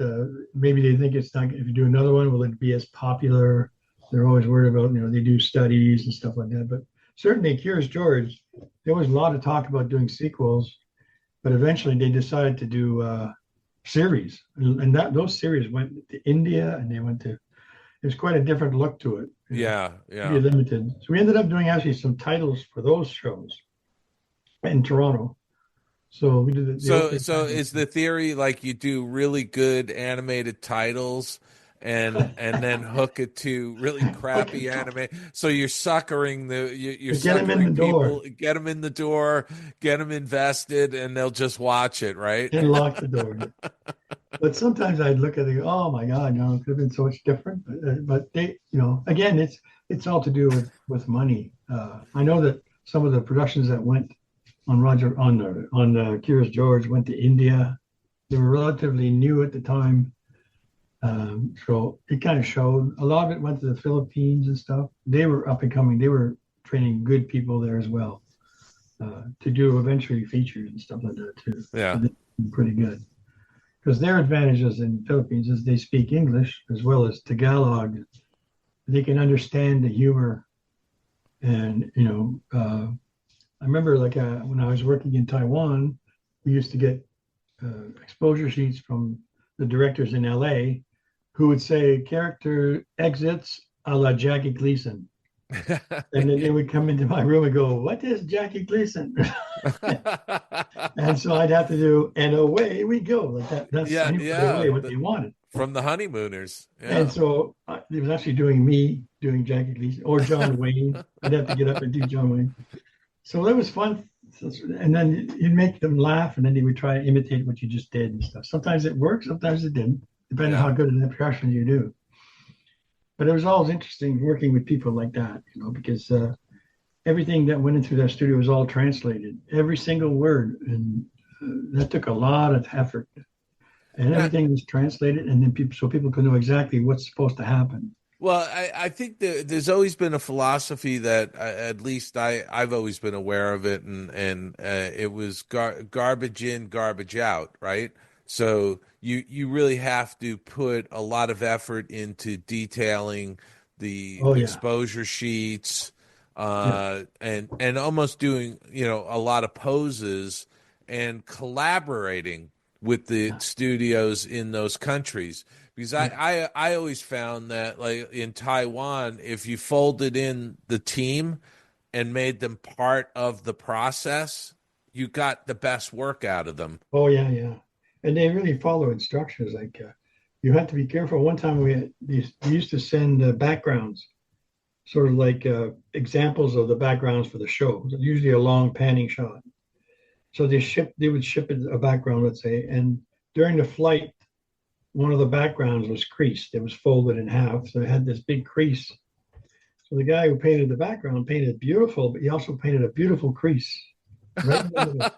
maybe they think it's not. If you do another one, will it be as popular? They're always worried about, they do studies and stuff like that. But certainly, Curious George, there was a lot of talk about doing sequels, but eventually they decided to do series, and those series went to India, and they went to. There's quite a different look to it. Yeah. Pretty limited. So we ended up doing actually some titles for those shows in Toronto. So we did. So is the theory like you do really good animated titles and then hook it to really crappy anime? So you're suckering you're get them in the people, door. Get them in the door, get them invested, and they'll just watch it, right? And lock the door. But sometimes I'd look at it, oh my God, it could have been so much different. But they, again, it's all to do with money. I know that some of the productions that went on Curious George went to India. They were relatively new at the time, so it kind of showed. A lot of it went to the Philippines and stuff. They were up and coming. They were training good people there as well to do eventually features and stuff like that too. Yeah, so they're pretty good. Because their advantages in the Philippines is they speak English as well as Tagalog. They can understand the humor. And, I remember when I was working in Taiwan, we used to get exposure sheets from the directors in LA who would say character exits a la Jackie Gleason. And then they would come into my room and go, what is Jackie Gleason? And so I'd have to do, and away we go. Like that. That's what they wanted. From the Honeymooners. Yeah. And so it was actually doing Jackie Gleason or John Wayne. I'd have to get up and do John Wayne. So that was fun. And then you'd make them laugh, and then they would try to imitate what you just did and stuff. Sometimes it worked, sometimes it didn't, depending on how good an impression you do. But it was always interesting working with people like that, because everything that went into their studio was all translated, every single word. And that took a lot of effort. And everything was translated, and then people could know exactly what's supposed to happen. Well, I think there's always been a philosophy that at least I've always been aware of it, and it was garbage in, garbage out, right? So you really have to put a lot of effort into detailing the Oh, yeah. exposure sheets, Yeah. and almost doing, a lot of poses and collaborating with the studios in those countries. Because I always found that, like in Taiwan, if you folded in the team and made them part of the process, you got the best work out of them. Oh, yeah, yeah. And they really follow instructions. Like you have to be careful. One time we used to send backgrounds, sort of like examples of the backgrounds for the show. Usually a long panning shot. So they would ship a background, let's say, and during the flight, one of the backgrounds was creased. It was folded in half, so it had this big crease. So the guy who painted the background painted it beautiful, but he also painted a beautiful crease. Right in the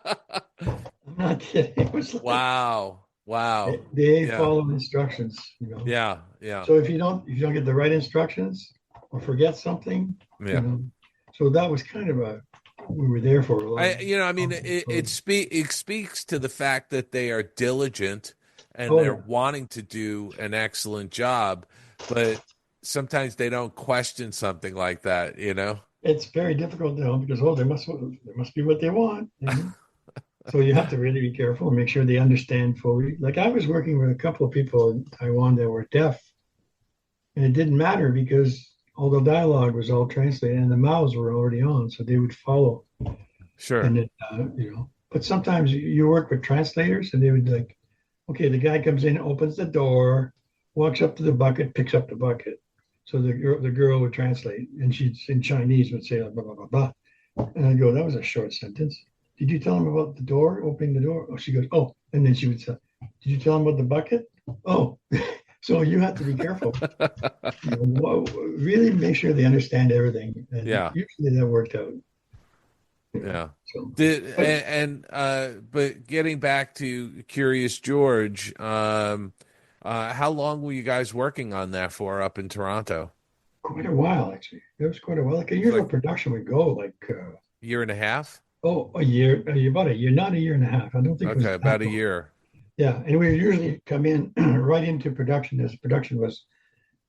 middle. I'm not kidding. It was like, Wow. they Yeah. follow instructions, you know. Yeah. So if you don't get the right instructions or forget something, Yeah. So that was kind of we were there for a lot. It speaks to the fact that they are diligent and Oh, they're yeah. wanting to do an excellent job, but sometimes they don't question something like that, It's very difficult now because they must be what they want. So you have to really be careful and make sure they understand fully. Like I was working with a couple of people in Taiwan that were deaf, and it didn't matter because all the dialogue was all translated and the mouths were already on, so they would follow. Sure. And then, but sometimes you work with translators and they would like, okay, the guy comes in, opens the door, walks up to the bucket, picks up the bucket. So the girl would translate, and she'd in Chinese would say blah blah blah blah, and I'd go, that was a short sentence. Did you tell him about the door, opening the door? Oh, she goes, oh, and then she would say, did you tell him about the bucket? Oh, so you have to be careful. Really make sure they understand everything. And usually that worked out. Yeah. So, but getting back to Curious George, how long were you guys working on that for up in Toronto? Quite a while, actually. It was quite a while. Like a usual production would go like year and a half. Oh, a year, about a year, not a year and a half. I don't think. Okay, about a year. Yeah, and we usually come in right into production. As production was,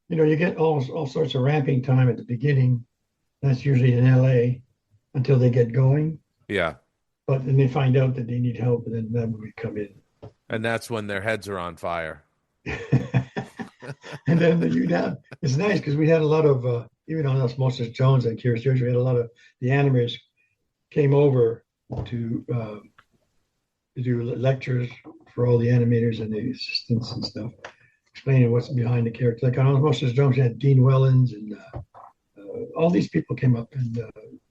you get all sorts of ramping time at the beginning. That's usually in LA until they get going. Yeah. But then they find out that they need help, and then we come in. And that's when their heads are on fire. And then it's nice because we had a lot of, even on Osmosis Jones and Curious George, we had a lot of the animators came over to do lectures for all the animators and the assistants and stuff, explaining what's behind the character. Like on Osmosis Jones, we had Dean Wellens and all these people came up, and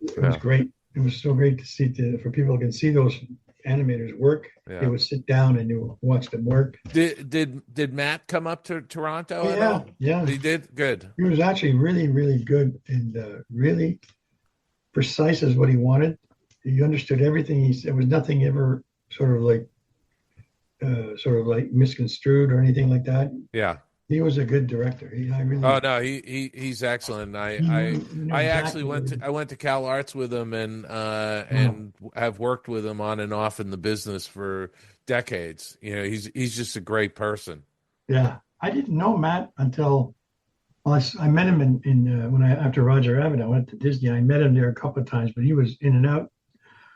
it was great. It was so great to see for people who can see those animators work. Yeah. They would sit down and you watch them work. Did Matt come up to Toronto? Oh, at all? Yeah. He did. Good. He was actually really, really good and really precise as what he wanted. He understood everything he said. There was nothing ever sort of like misconstrued or anything like that. Yeah. He was a good director. He's excellent. I actually went to Cal Arts with him and have worked with him on and off in the business for decades. He's just a great person. Yeah, I didn't know Matt until I met him in after Roger Rabbit. I went to Disney. I met him there a couple of times, but he was in and out.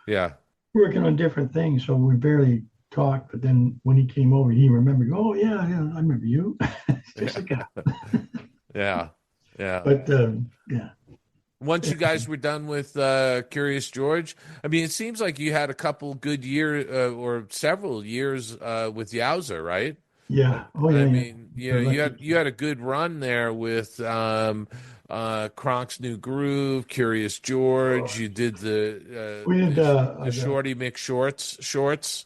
Yeah, working on different things, so we barely talked. But then when he came over, he remembered. Oh yeah, I remember you. Yeah. But yeah. Once you guys were done with Curious George, I mean, it seems like you had a couple good years or several years with Yowza, right? Yeah. Oh yeah. I mean, you had a good run there with Kronk's New Groove, Curious George. You did the Shorty McShorts shorts.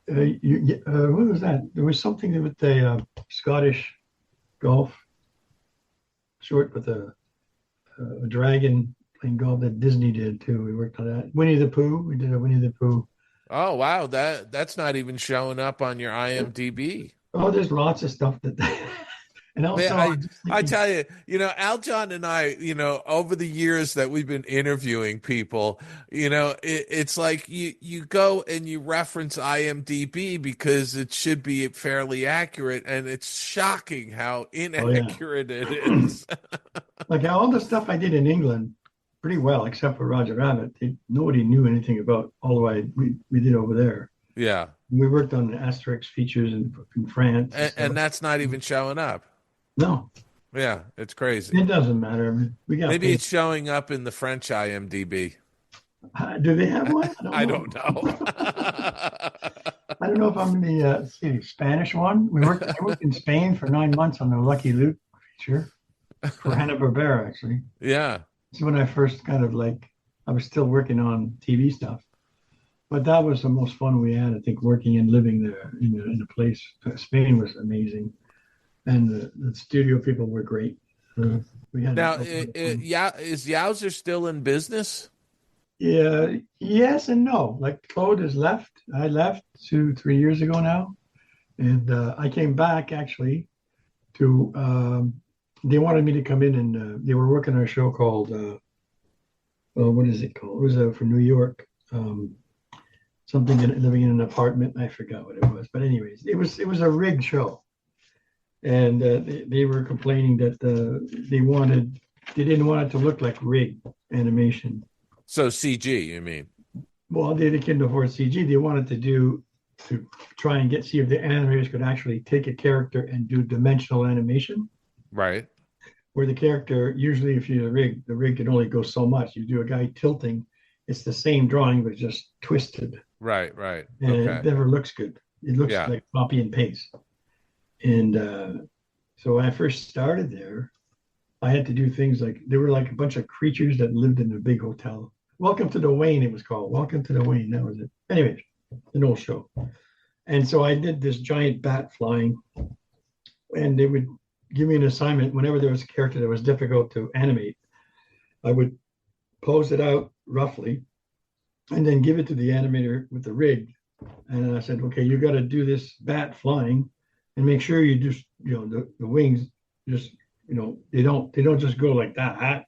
What was that? There was something with the Scottish golf short with a dragon playing golf that Disney did too. We worked on that. Winnie the Pooh. We did a Winnie the Pooh. Oh wow, that's not even showing up on your IMDb. Oh, there's lots of stuff that. And also, I tell you, Aljon and I, over the years that we've been interviewing people, it's like you go and you reference IMDb because it should be fairly accurate, and it's shocking how inaccurate it is. Like all the stuff I did in England, pretty well, except for Roger Rabbit. Nobody knew anything about all the way we did over there. Yeah. We worked on the Asterix features in France. And that's not even showing up. No, Yeah, it's crazy. it doesn't matter. I mean, we got Maybe paid. it's showing up in the French IMDb. Do they have one? I don't know. I don't know if I'm in the Spanish one. I worked in Spain for 9 months on the Lucky Luke feature for Hanna-Barbera, actually. Yeah. It's when I first kind of I was still working on TV stuff. But that was the most fun we had, I think, working and living there in a place. Spain was amazing. And the studio people were great. We had Now, is Yowzer still in business? Yeah, yes and no. Like Claude has left. I left 3 years ago now. And I came back actually to, they wanted me to come in and they were working on a show called, what is it called? It was from New York. Something living in an apartment. I forgot what it was. But anyways, it was a rig show. And they were complaining that they didn't want it to look like rig animation. So CG, you mean? Well, they couldn't afford CG. They wanted to try and see if the animators could actually take a character and do dimensional animation. Right. Where the character, usually if you're the rig can only go so much. You do a guy tilting, it's the same drawing, but just twisted. Right, right. And Okay. it never looks good. It looks like copy and paste. And so when I first started there, I had to do things like, there were like a bunch of creatures that lived in a big hotel. Welcome to the Wayne, it was called. Welcome to the Wayne, that was it. Anyways, an old show. And so I did this giant bat flying, and they would give me an assignment whenever there was a character that was difficult to animate. I would pose it out roughly and then give it to the animator with the rig. And I said, okay, you got to do this bat flying and make sure you just, the wings just, they don't just go like that.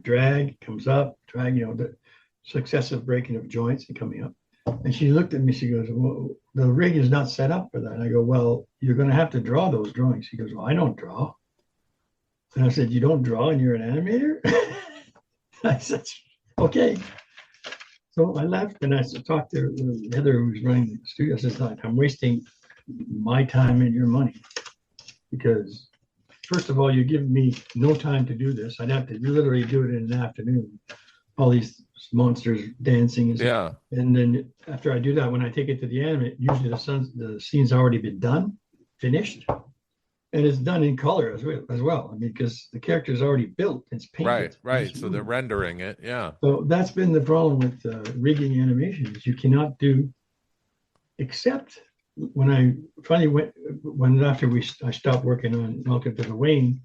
Drag comes up, drag, the successive breaking of joints and coming up. And she looked at me, she goes, well, the rig is not set up for that. I go, well, you're going to have to draw those drawings. She goes, well, I don't draw. And I said, you don't draw and you're an animator? I said, okay. So I left and I talked to Heather, who was running the studio. I said, I'm wasting my time and your money because first of all, you give me no time to do this. I'd have to literally do it in an afternoon. All these monsters dancing. And then after I do that, when I take it to the animate, usually the scene's already been done, finished. And it's done in color as well. I mean, because the character is already built. It's painted. Right. So they're rendering it. Yeah. So that's been the problem with rigging animations. You cannot do, except when I finally I stopped working on Welcome to the Wayne,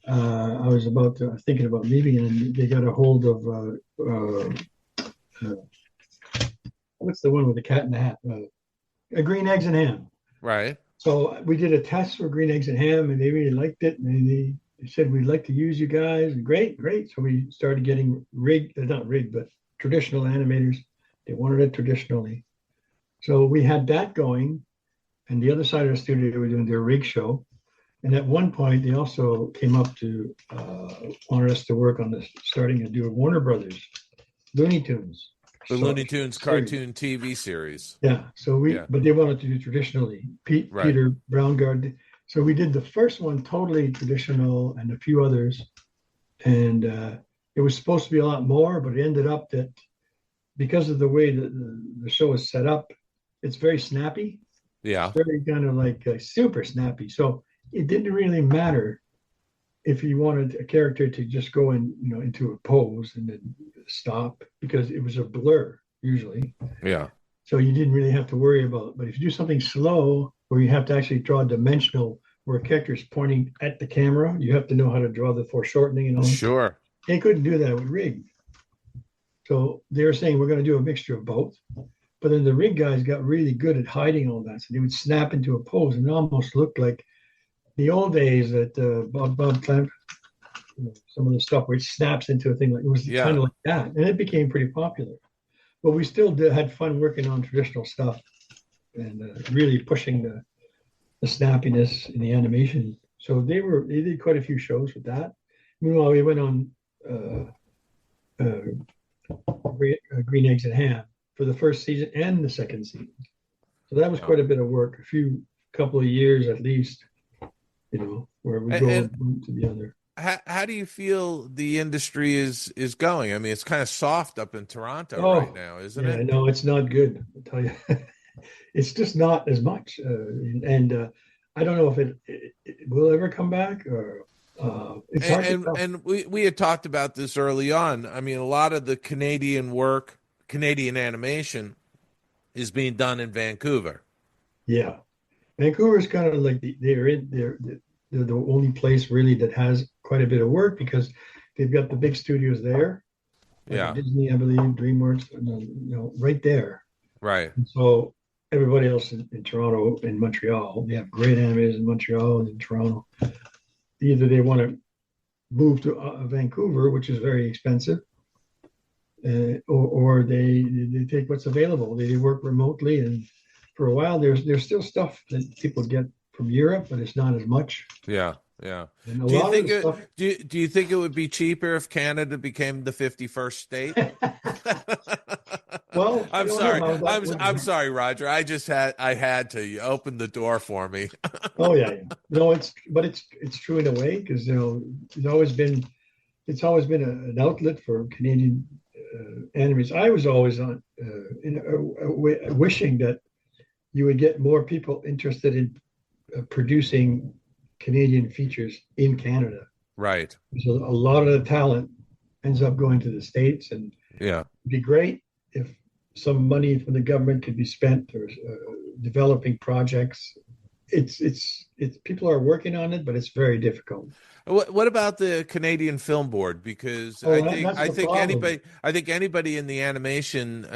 I was thinking about leaving, and they got a hold of what's the one with the cat in the hat? Green Eggs and Ham. Right. So we did a test for Green Eggs and Ham, and they really liked it, and they said we'd like to use you guys. And great. So we started getting not rigged, but traditional animators. They wanted it traditionally. So we had that going, and the other side of the studio, they were doing their rig show. And at one point, they also came up to wanted us to work on this, starting to do a Warner Brothers Looney Tunes. The Looney Tunes cartoon TV series. Yeah. So but they wanted to do traditionally. Peter Braungard. So we did the first one totally traditional and a few others. And it was supposed to be a lot more, but it ended up that because of the way that the show is set up, it's very snappy. Yeah. It's very kind of like super snappy. So it didn't really matter if you wanted a character to just go into a pose and then stop, because it was a blur usually. Yeah. So you didn't really have to worry about it. But if you do something slow where you have to actually draw dimensional, where a character is pointing at the camera, you have to know how to draw the foreshortening and all. Sure. They couldn't do that with rig. So they were saying we're going to do a mixture of both. But then the rig guys got really good at hiding all that. So they would snap into a pose, and it almost looked like the old days that Bob Clamp, some of the stuff where it snaps into a thing, like it was kind of like that. And it became pretty popular. But we still had fun working on traditional stuff and really pushing the snappiness in the animation. So they did quite a few shows with that. Meanwhile, we went on Green Eggs and Ham for the first season and the second season. So that was quite a bit of work, couple of years at least, where we go And one to the other. how do you feel the industry is going? I mean, it's kind of soft up in Toronto right now, isn't it? No, it's not good. I'll tell you, it's just not as much. And I don't know if it will ever come back, or it's hard to tell. And we had talked about this early on. I mean, a lot of the Canadian animation is being done in Vancouver. Yeah, Vancouver is kind of like they're the only place really that has quite a bit of work because they've got the big studios there. Like Disney, I believe, DreamWorks, right there. Right. And so everybody else in Toronto and Montreal, they have great animators in Montreal and in Toronto. Either they want to move to Vancouver, which is very expensive, or they take what's available. They work remotely, and for a while, there's still stuff that people get from Europe, but it's not as much. Yeah, yeah. And do you think it would be cheaper if Canada became the 51st state? Well, I'm sorry. I'm sorry, Roger. I had to. You opened the door for me. Oh yeah. No, it's true in a way because it's always been an outlet for Canadian animators. I was always on wishing that you would get more people interested in producing Canadian features in Canada. Right. So a lot of the talent ends up going to the States, and it'd be great if some money from the government could be spent or developing projects. It's people are working on it, but it's very difficult. What about the Canadian Film Board? Because I think anybody in the animation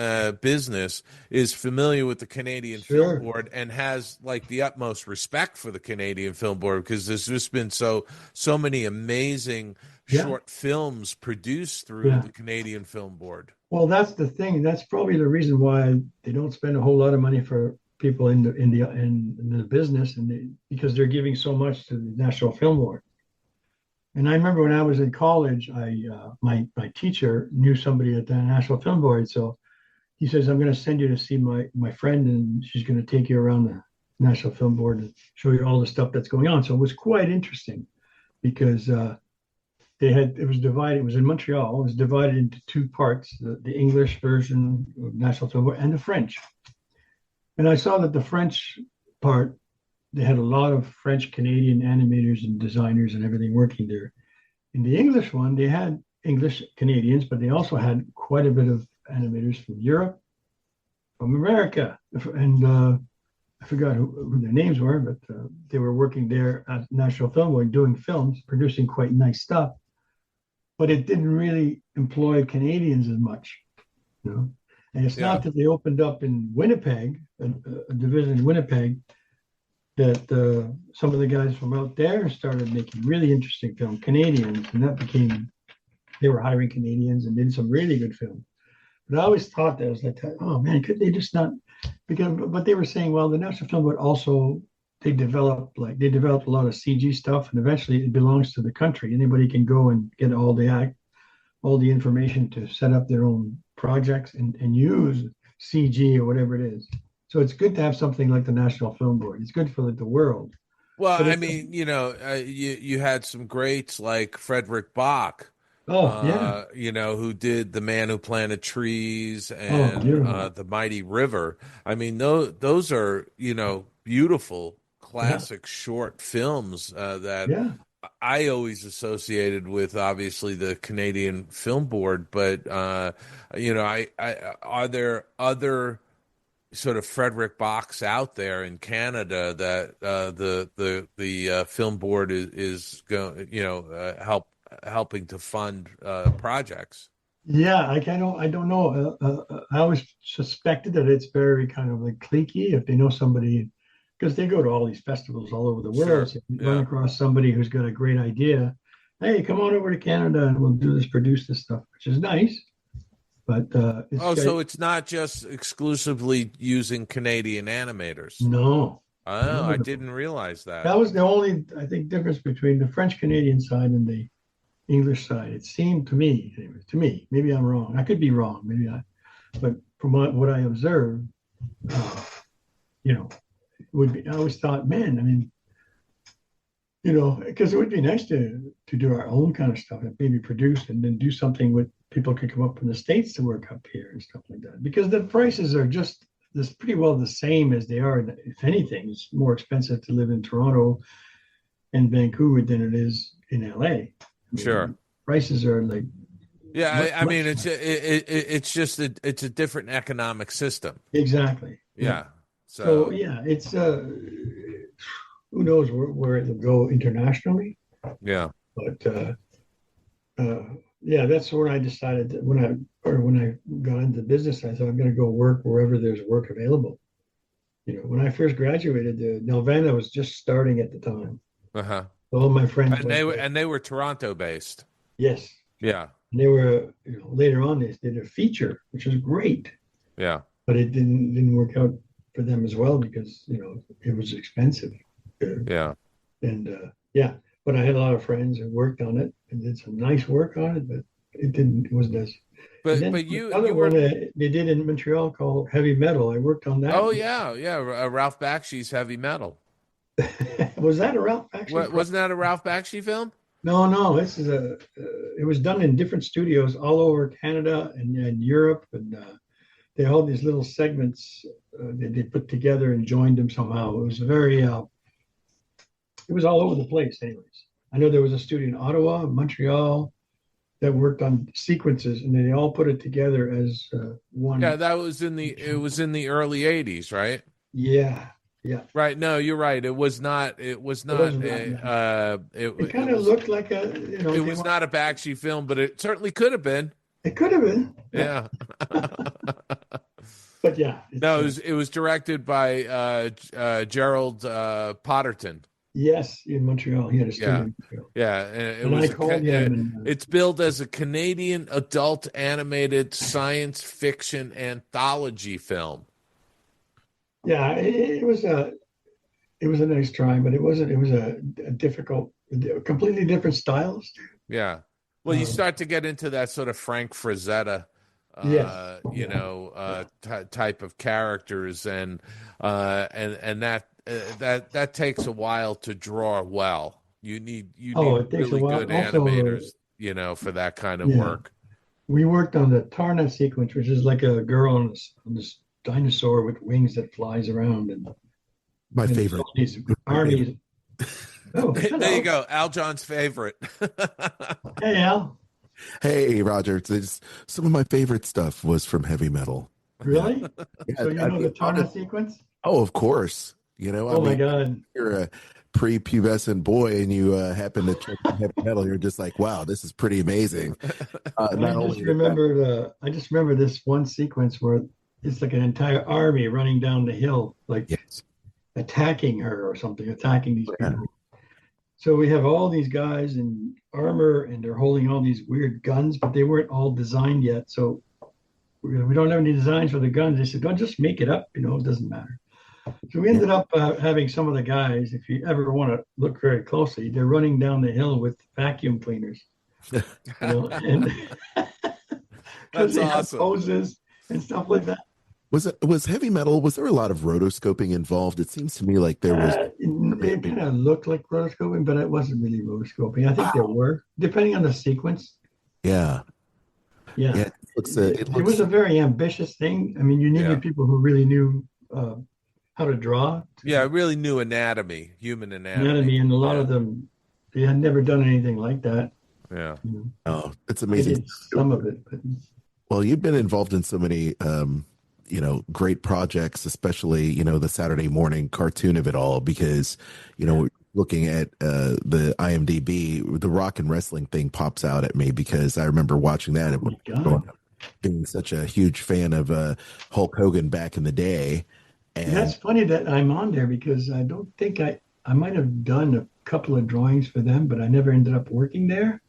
business is familiar with the Canadian Film Board and has like the utmost respect for the Canadian Film Board because there's just been so many amazing short films produced through the Canadian Film Board. Well, that's the thing. That's probably the reason why they don't spend a whole lot of money for people in the business, because they're giving so much to the National Film Board. And I remember when I was in college, my teacher knew somebody at the National Film Board, so he says, "I'm going to send you to see my friend, and she's going to take you around the National Film Board and show you all the stuff that's going on." So it was quite interesting because it was divided. It was in Montreal. It was divided into two parts: the English version of National Film Board and the French. And I saw that the French part, they had a lot of French Canadian animators and designers and everything working there. In the English one, they had English Canadians, but they also had quite a bit of animators from Europe, from America, and I forgot who their names were, but they were working there at National Film Board doing films, producing quite nice stuff. But it didn't really employ Canadians as much, And it's not that they opened up in Winnipeg, a division in Winnipeg, that some of the guys from out there started making really interesting film, Canadians, and they were hiring Canadians and did some really good films. But I always thought that, I was like, oh man, could they just not? But they were saying, well, the National Film Board also, they developed a lot of CG stuff, and eventually it belongs to the country. Anybody can go and get all the information to set up their own projects and use CG or whatever it is. So it's good to have something like the National Film Board. It's good for the world. Well, I mean, you had some greats like Frederick Bach. Who did The Man Who Planted Trees and The Mighty River. I mean, those are, beautiful classic short films that I always associated with, obviously, the Canadian Film Board. But, are there other sort of Frederick Bachs out there in Canada that the film board is going, helping to fund projects? Yeah, I don't know. I always suspected that it's very kind of like cliquey if they know somebody, because they go to all these festivals all over the world. Sure. So if you run across somebody who's got a great idea, hey, come on over to Canada and we'll produce this stuff, which is nice. But so it's not just exclusively using Canadian animators. No. Oh, I didn't realize that. That was the only, I think, difference between the French Canadian side and the English side. It seemed to me, anyway, maybe I'm wrong. I could be wrong, but from what I observed, you know, would be. I always thought, man, I mean, you know, because it would be nice to do our own kind of stuff and maybe produce and then do something with people could come up from the States to work up here and stuff like that. Because the prices are just this pretty well the same as they are. If anything, it's more expensive to live in Toronto and Vancouver than it is in LA. I mean, Sure. Prices are like. Yeah, I mean, much it's just it's a different economic system. exactly. Yeah. So yeah, it's who knows where it'll go internationally. Yeah. But yeah, that's when I decided that when I got into business, I thought I'm going to go work wherever there's work available. You know, when I first graduated, Nelvana was just starting at the time. Uh-huh. All my friends And they were Toronto based. yes, Yeah. and they were later on they did a feature, which was great, Yeah. but it didn't work out for them as well because it was expensive. Yeah. And yeah, but I had a lot of friends who worked on it and did some nice work on it, but it wasn't as. But you one they did in Montreal called Heavy Metal. I worked on that. Oh yeah. Ralph Bakshi's Heavy Metal. Was that a Ralph Bakshi? Wasn't that a Ralph Bakshi film? No. This is it was done in different studios all over Canada and Europe, and they had all these little segments that they put together and joined them somehow. It was very. It was all over the place, anyways. I know there was a studio in Ottawa, Montreal, that worked on sequences, and they all put it together as one. Yeah, it was in the early '80s, right? Yeah. Right. No, you're right. It was not. It kind of looked like a. It was not a Bakshi film, but it certainly could have been. It could have been. Yeah. But yeah. No, it was directed by Gerald Potterton. Yes, in Montreal. He had a studio in Montreal. Yeah, it's billed as a Canadian adult animated science fiction anthology film. Yeah, it was a nice try, but it wasn't. It was a difficult, completely different styles. Yeah. Well, you start to get into that sort of Frank Frazetta, type of characters, and that takes a while to draw well. You need really good animators, for that kind of work. We worked on the Tarna sequence, which is like a girl on this dinosaur with wings that flies around, and my favorite. These armies. Oh, there you go, Aljon's favorite. Hey, Al. Hey, Roger. Some of my favorite stuff was from Heavy Metal. Really? Yeah, So the Tarna sequence? Oh, of course. My God. You're a pre-pubescent boy and you happen to check Heavy Metal. You're just like, wow, this is pretty amazing. I just remember this one sequence where it's like an entire army running down the hill, like attacking her or something, attacking these people. So we have all these guys in armor and they're holding all these weird guns, but they weren't all designed yet. So we don't have any designs for the guns. They said, don't just make it up. It doesn't matter. So we ended up having some of the guys, if you ever want to look very closely, they're running down the hill with vacuum cleaners. And That's awesome. Poses and stuff like that. Was Heavy Metal, was there a lot of rotoscoping involved? It seems to me like there was. It kind of looked like rotoscoping, but it wasn't really rotoscoping. I think there were, depending on the sequence. Yeah. It was a very ambitious thing. I mean, you needed people who really knew how to draw. Yeah, really knew human anatomy. And a lot of them, they had never done anything like that. Yeah. Oh, it's amazing. Some of it. But... Well, you've been involved in so many great projects, especially, the Saturday morning cartoon of it all, because, looking at the IMDb, the rock and wrestling thing pops out at me because I remember watching that and being such a huge fan of Hulk Hogan back in the day. And that's funny that I'm on there because I don't think I might have done a couple of drawings for them, but I never ended up working there.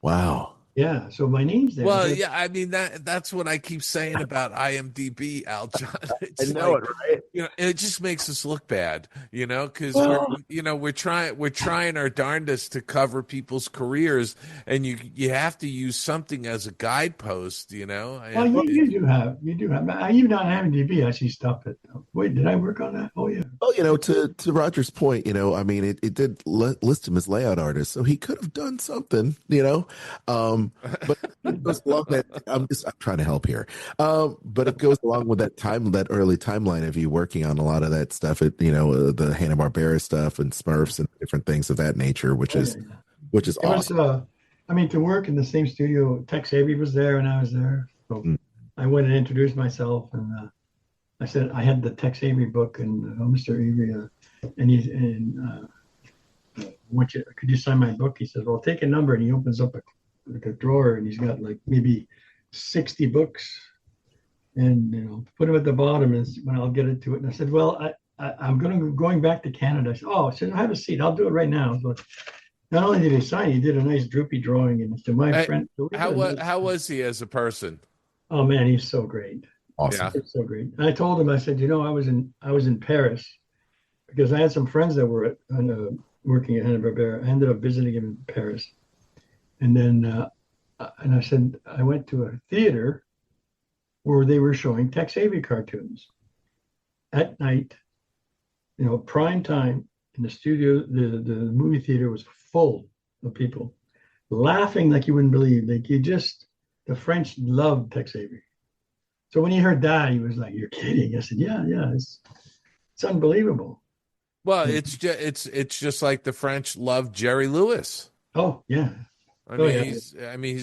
Wow. Yeah, so my name's there. Well, So yeah, I mean that's what I keep saying about IMDb, Aljon. I It's know like, it, right? it just makes us look bad, because Well, we're trying our darndest to cover people's careers, and you have to use something as a guidepost, well, and you do have. I even on IMDb, I see stuff that. Wait, did I work on that? Oh yeah. well, to Roger's point, I mean, it did list him as layout artist, so he could have done something, but it goes along that I'm trying to help here, but it goes along with that early timeline of you working on a lot of that stuff, the Hanna-Barbera stuff and Smurfs and different things of that nature, which Oh is yeah, yeah. which is It was. awesome. I mean, to work in the same studio, Tex Avery was there, and I was there. So Mm. I went and introduced myself, and I said I had the Tex Avery book, and Mr. Avery, could you sign my book? He says, well, take a number, and he opens up a drawer, and he's got like maybe 60 books, and put them at the bottom, and when I'll get it to it. And I said, well, I'm going back to Canada. I said, oh, I said, have a seat. I'll do it right now. So not only did he sign, he did a nice droopy drawing, and to my friend. how was he as a person? Oh man, he's so great. Awesome. Yeah. It's so great. And I told him, I said, I was in Paris because I had some friends that were working at Hanna-Barbera. I ended up visiting him in Paris, and then and I said I went to a theater where they were showing Tex Avery cartoons at night, prime time in the studio. The movie theater was full of people laughing like you wouldn't believe. Like the French loved Tex Avery. So when he heard that, he was like, "You're kidding." I said, "Yeah, it's unbelievable." Well, it's just like the French love Jerry Lewis. Oh yeah. He's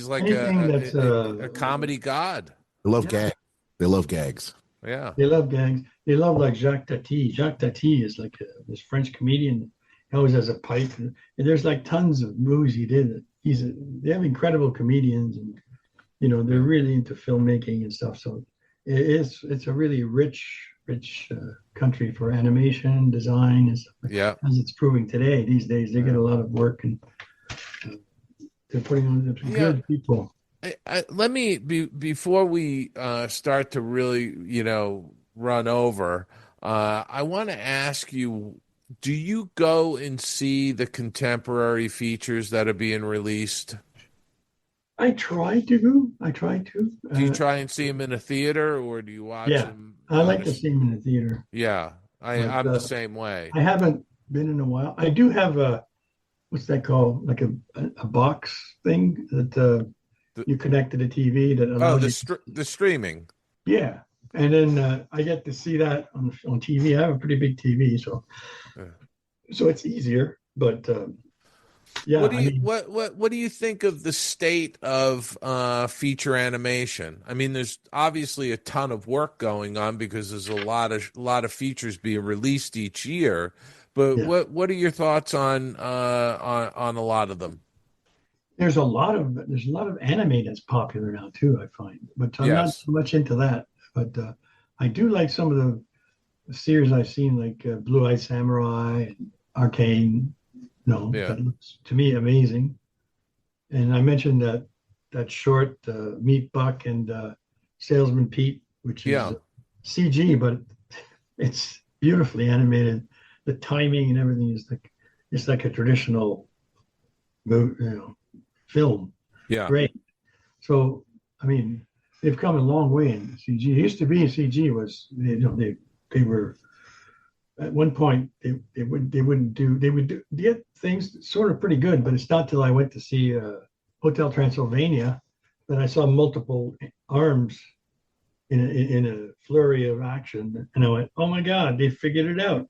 like Anything that's a comedy god. They love gags. They love gags. Yeah. They love gangs. They love like Jacques Tati. Jacques Tati is like this French comedian. He always has a pipe. And there's like tons of movies he did. They have incredible comedians, and they're really into filmmaking and stuff. So it's a really rich country for animation, design, and stuff. Yeah. As it's proving today, these days they get a lot of work, and they're putting on good people. Let me before we start to really run over. I want to ask you: do you go and see the contemporary features that are being released? I try to. Do you try and see them in a theater, or do you watch them? I like to see them in the theater. Yeah, I'm the same way. I haven't been in a while. I do have what's that called? Like a box thing that you connect to the TV that allows the streaming. Yeah, and then I get to see that on TV. I have a pretty big TV, so it's easier. But yeah, what do you think of the state of feature animation? I mean, there's obviously a ton of work going on because there's a lot of features being released each year. But what are your thoughts on a lot of them? There's a lot of anime that's popular now too, I find, but I'm not so much into that. But I do like some of the series I've seen, like Blue Eye Samurai and Arcane. That looks to me amazing. And I mentioned that short Meat Buck and Salesman Pete, which is CG, but it's beautifully animated. The timing and everything is like a traditional film. Yeah. Great. So, I mean, they've come a long way in CG. It used to be CG was, they were, at one point, they would get things sort of pretty good, but it's not till I went to see Hotel Transylvania that I saw multiple arms in a flurry of action. And I went, oh my God, they figured it out.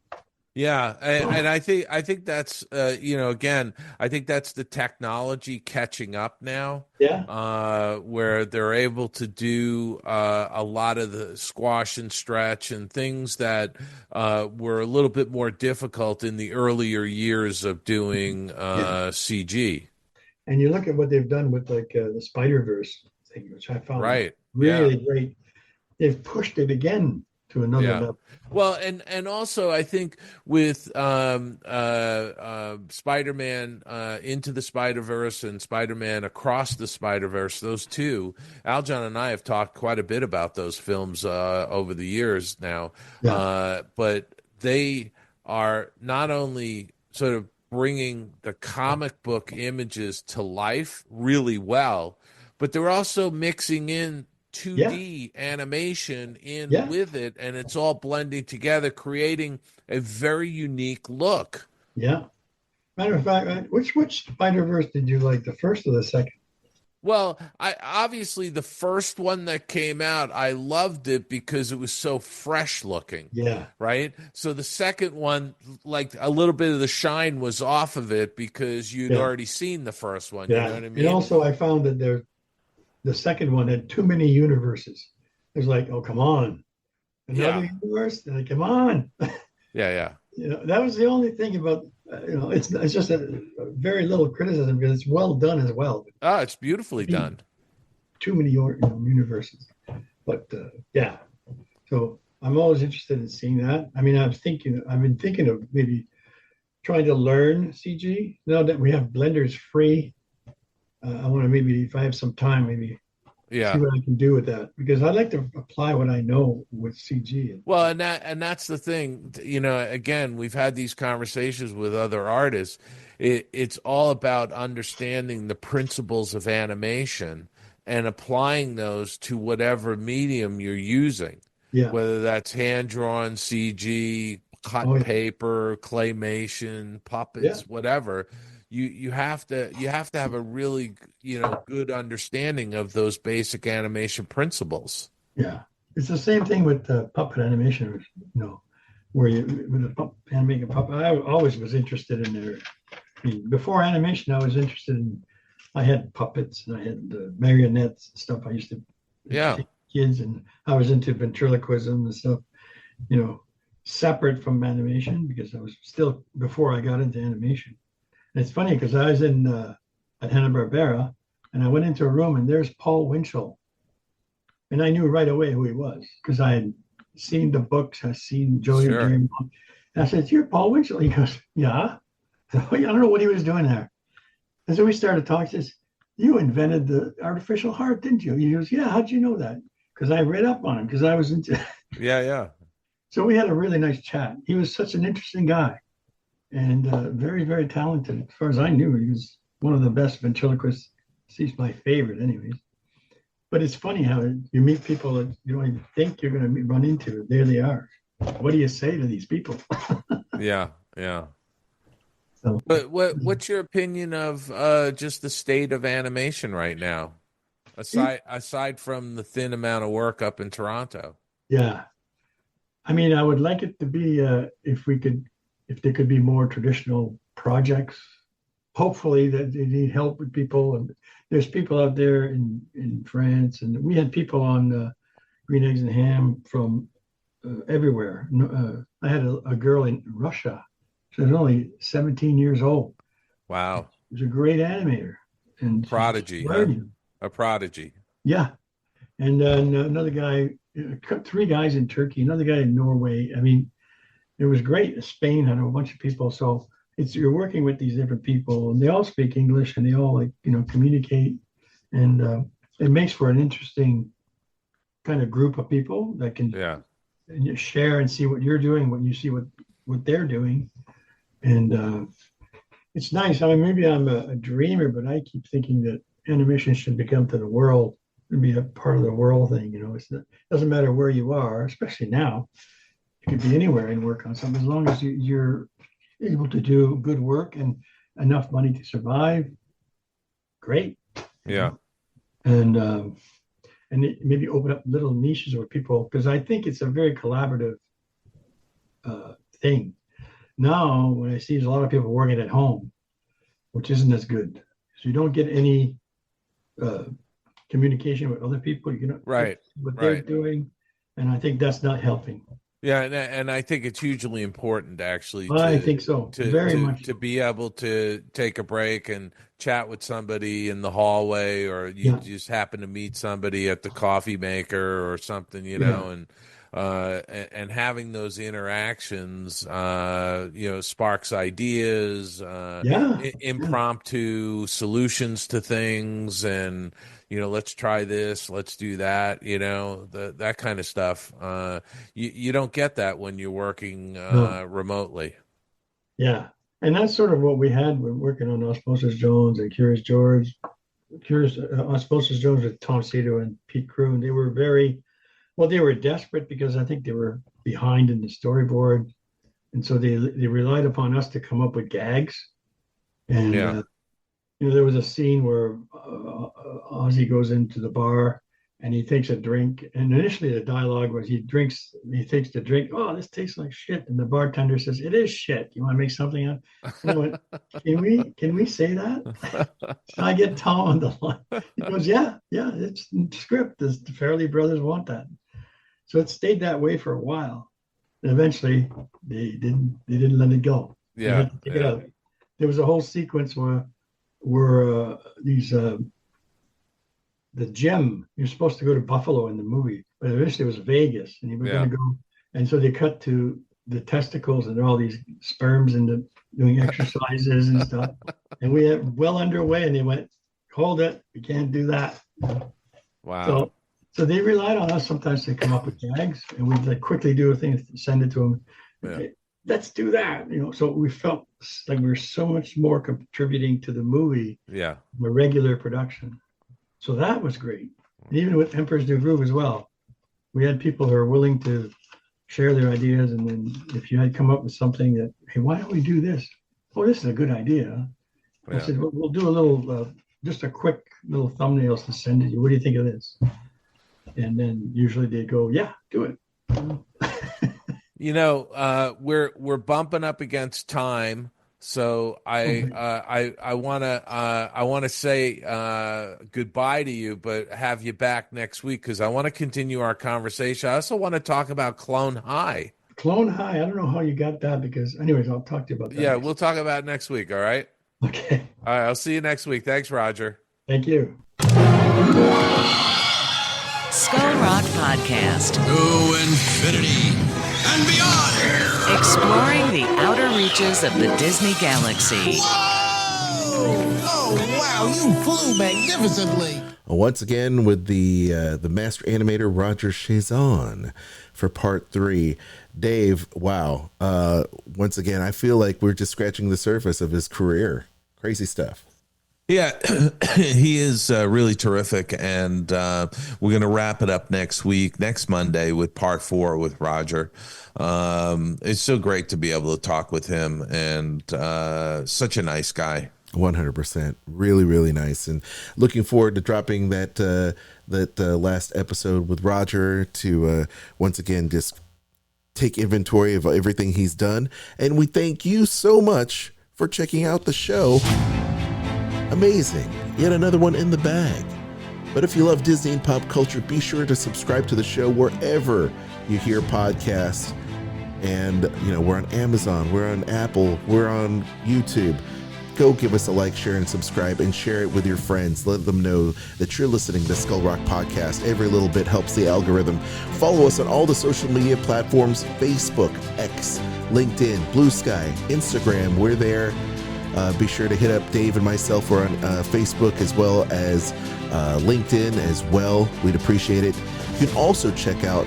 Yeah, and I think that's again, I think that's the technology catching up now. Yeah, where they're able to do a lot of the squash and stretch and things that were a little bit more difficult in the earlier years of doing CG. And you look at what they've done with like the Spider-Verse thing, which I found right really great. They've pushed it again to another Yeah. level. Well, and also I think with Spider-Man Into the Spider-Verse and Spider-Man Across the Spider-Verse, those two, Aljon and I have talked quite a bit about those films over the years now. Yeah. But they are not only sort of bringing the comic book images to life really well, but they're also mixing in 2D animation in Yeah. with it, and it's all blending together, creating a very unique look. Yeah. Matter of fact, which Spider-Verse did you like, the first or the second? Well, I obviously the first one that came out, I loved it because it was so fresh looking. Yeah. Right. So the second one, like a little bit of the shine was off of it because you'd already seen the first one. Yeah. You know what I mean? And also, I found that the second one had too many universes. It was like, oh, come on, another universe? Like, come on. Yeah. That was the only thing about, it's just a very little criticism because it's well done as well. Oh, it's beautifully done. Too many universes. But yeah, so I'm always interested in seeing that. I mean, I've been thinking of maybe trying to learn CG now that we have Blender's free. I want to maybe, if I have some time, maybe see what I can do with that, because I'd like to apply what I know with CG. Well, and that's the thing. Again, we've had these conversations with other artists. It's all about understanding the principles of animation and applying those to whatever medium you're using. Yeah. Whether that's hand-drawn CG, cut paper, claymation, puppets, whatever. You have to have a really good understanding of those basic animation principles. Yeah, it's the same thing with puppet animation. Where with a animating a puppet. I always was interested in there. I mean, before animation, I was interested in. I had puppets and I had marionettes and stuff. I used to take kids, and I was into ventriloquism and stuff. Separate from animation because I was still before I got into animation. And it's funny because I was at Hanna-Barbera, and I went into a room, and there's Paul Winchell, and I knew right away who he was because I had seen the books, I seen Joey and Jerry. And I said, "You're Paul Winchell." He goes, "Yeah." I don't know what he was doing there. And so we started talking. He says, "You invented the artificial heart, didn't you?" He goes, "Yeah." "How'd you know that?" Because I read up on him because I was into. Yeah. So we had a really nice chat. He was such an interesting guy. And very, very talented. As far as I knew, he was one of the best ventriloquists. He's my favorite, anyways. But it's funny how you meet people that you don't even think you're going to run into. There they are. What do you say to these people? Yeah. So, but what's your opinion of just the state of animation right now, aside from the thin amount of work up in Toronto? Yeah, I mean, I would like it to be if there could be more traditional projects. Hopefully that they need help with people. And there's people out there in France, and we had people on Green Eggs and Ham from everywhere. I had a girl in Russia. She was only 17 years old. Wow. She was a great animator. And prodigy. A prodigy. Yeah. And then another guy, 3 guys in Turkey, another guy in Norway. I mean, it was great. Spain had a bunch of people. So you're working with these different people, and they all speak English, and they all communicate, and it makes for an interesting kind of group of people that can share and see what you're doing, what you see what they're doing, and it's nice. I mean, maybe I'm a dreamer, but I keep thinking that animation should become to the world and be a part of the world thing. It doesn't matter where you are, especially now. You could be anywhere and work on something as long as you're able to do good work and enough money to survive. Great. Yeah. And maybe open up little niches where people, because I think it's a very collaborative thing. Now, what I see is a lot of people working at home, which isn't as good. So you don't get any communication with other people. What they're doing, and I think that's not helping. Yeah, and I think it's hugely important, actually. I think so. Very much to be able to take a break and chat with somebody in the hallway, or you just happen to meet somebody at the coffee maker or something, and and having those interactions, sparks ideas, impromptu solutions to things, and let's try this, let's do that, that kind of stuff. You don't get that when you're working remotely. Yeah. And that's sort of what we had when working on Osmosis Jones and Curious George. Osmosis Jones with Tom Cito and Pete Croon. They were they were desperate because I think they were behind in the storyboard. And so they relied upon us to come up with gags. And, there was a scene where Ozzy goes into the bar and he takes a drink. And initially the dialogue was he takes the drink. Oh, this tastes like shit. And the bartender says, it is shit. You want to make something up? And I went, can we say that? So I get Tom on the line. He goes, yeah, it's script. The Farrelly brothers want that. So it stayed that way for a while. And eventually they didn't let it go. Yeah. Take it out. There was a whole sequence where the gym, you're supposed to go to Buffalo in the movie, but eventually it was Vegas, and he was going to go. And so they cut to the testicles and all these sperms and doing exercises and stuff. And we had well underway, and they went, hold it, we can't do that. Wow. So they relied on us sometimes to come up with gags, and we'd quickly do a thing, send it to them. Yeah. Let's do that. So we felt like we were so much more contributing to the movie, the regular production. So that was great. And even with Emperor's New Groove as well, we had people who are willing to share their ideas. And then if you had come up with something that, hey, why don't we do this? Oh, this is a good idea. I said, we'll do a little, just a quick little thumbnails to send to you. What do you think of this? And then usually they go, yeah, do it. We're bumping up against time. So I want to say goodbye to you, but have you back next week because I want to continue our conversation. I also want to talk about Clone High. Clone High. I don't know how you got that because, anyways, I'll talk to you about that. Yeah, we'll talk about it next week. All right. Okay. All right. I'll see you next week. Thanks, Roger. Thank you. Skull Rock Podcast. To infinity and beyond. Exploring the outer reaches of the Disney galaxy. Whoa! Oh, wow, you flew magnificently. Once again with the master animator Roger Chiasson for part 3. Dave, wow. Once again, I feel like we're just scratching the surface of his career. Crazy stuff. Yeah, he is really terrific, and we're going to wrap it up next Monday with part 4 with Roger. It's so great to be able to talk with him, and such a nice guy. 100%, really, really nice, and looking forward to dropping that last episode with Roger to once again just take inventory of everything he's done. And we thank you so much for checking out the show. Amazing. Yet another one in the bag. But if you love Disney and pop culture, be sure to subscribe to the show wherever you hear podcasts. And, we're on Amazon, we're on Apple, we're on YouTube. Go give us a like, share, and subscribe, and share it with your friends. Let them know that you're listening to Skull Rock Podcast. Every little bit helps the algorithm. Follow us on all the social media platforms, Facebook, X, LinkedIn, Blue Sky, Instagram. We're there. Be sure to hit up Dave and myself. We're on Facebook as well as LinkedIn as well. We'd appreciate it. You can also check out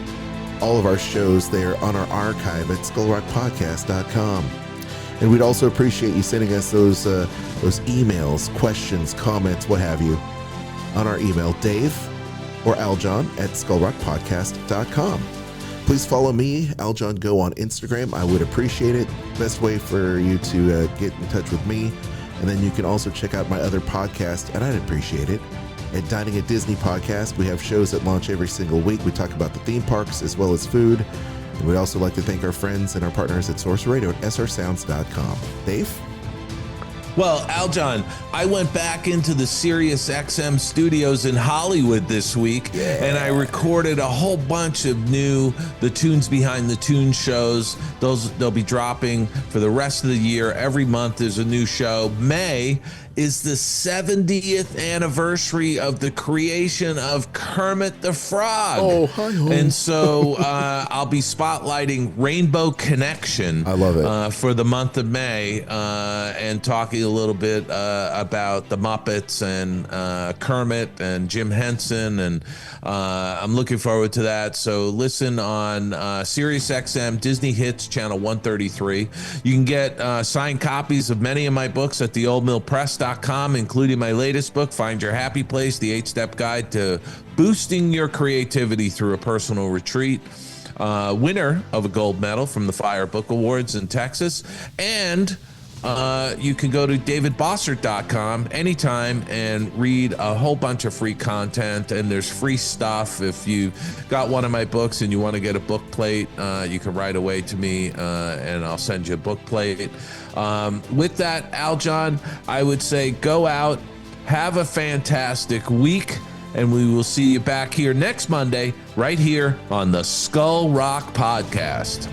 all of our shows there on our archive at skullrockpodcast.com. And we'd also appreciate you sending us those emails, questions, comments, what have you, on our email, Dave or Aljon at skullrockpodcast.com. Please follow me, Aljon Go, on Instagram. I would appreciate it. Best way for you to get in touch with me. And then you can also check out my other podcast, and I'd appreciate it, at Dining at Disney Podcast. We have shows that launch every single week. We talk about the theme parks as well as food. And we'd also like to thank our friends and our partners at Source Radio at srsounds.com. Dave? Well, Aljon, I went back into the Sirius XM studios in Hollywood this week, and I recorded a whole bunch of the Tunes Behind the Tunes shows. They'll be dropping for the rest of the year. Every month there's a new show. May is the 70th anniversary of the creation of Kermit the Frog. Oh, hi-ho. And so I'll be spotlighting Rainbow Connection. I love it. For the month of May, and talking a little bit about the Muppets and Kermit and Jim Henson, and I'm looking forward to that. So listen on Sirius XM Disney Hits channel 133. You can get signed copies of many of my books at theoldmillpress.com, including my latest book, Find Your Happy Place, the 8-step guide to boosting your creativity through a personal retreat. Winner of a gold medal from the Fire Book Awards in Texas. And you can go to davidbossert.com anytime and read a whole bunch of free content, and there's free stuff. If you got one of my books and you want to get a book plate, you can write away to me and I'll send you a book plate. With that, Aljon, I would say go out, have a fantastic week, and we will see you back here next Monday, right here on the Skull Rock Podcast.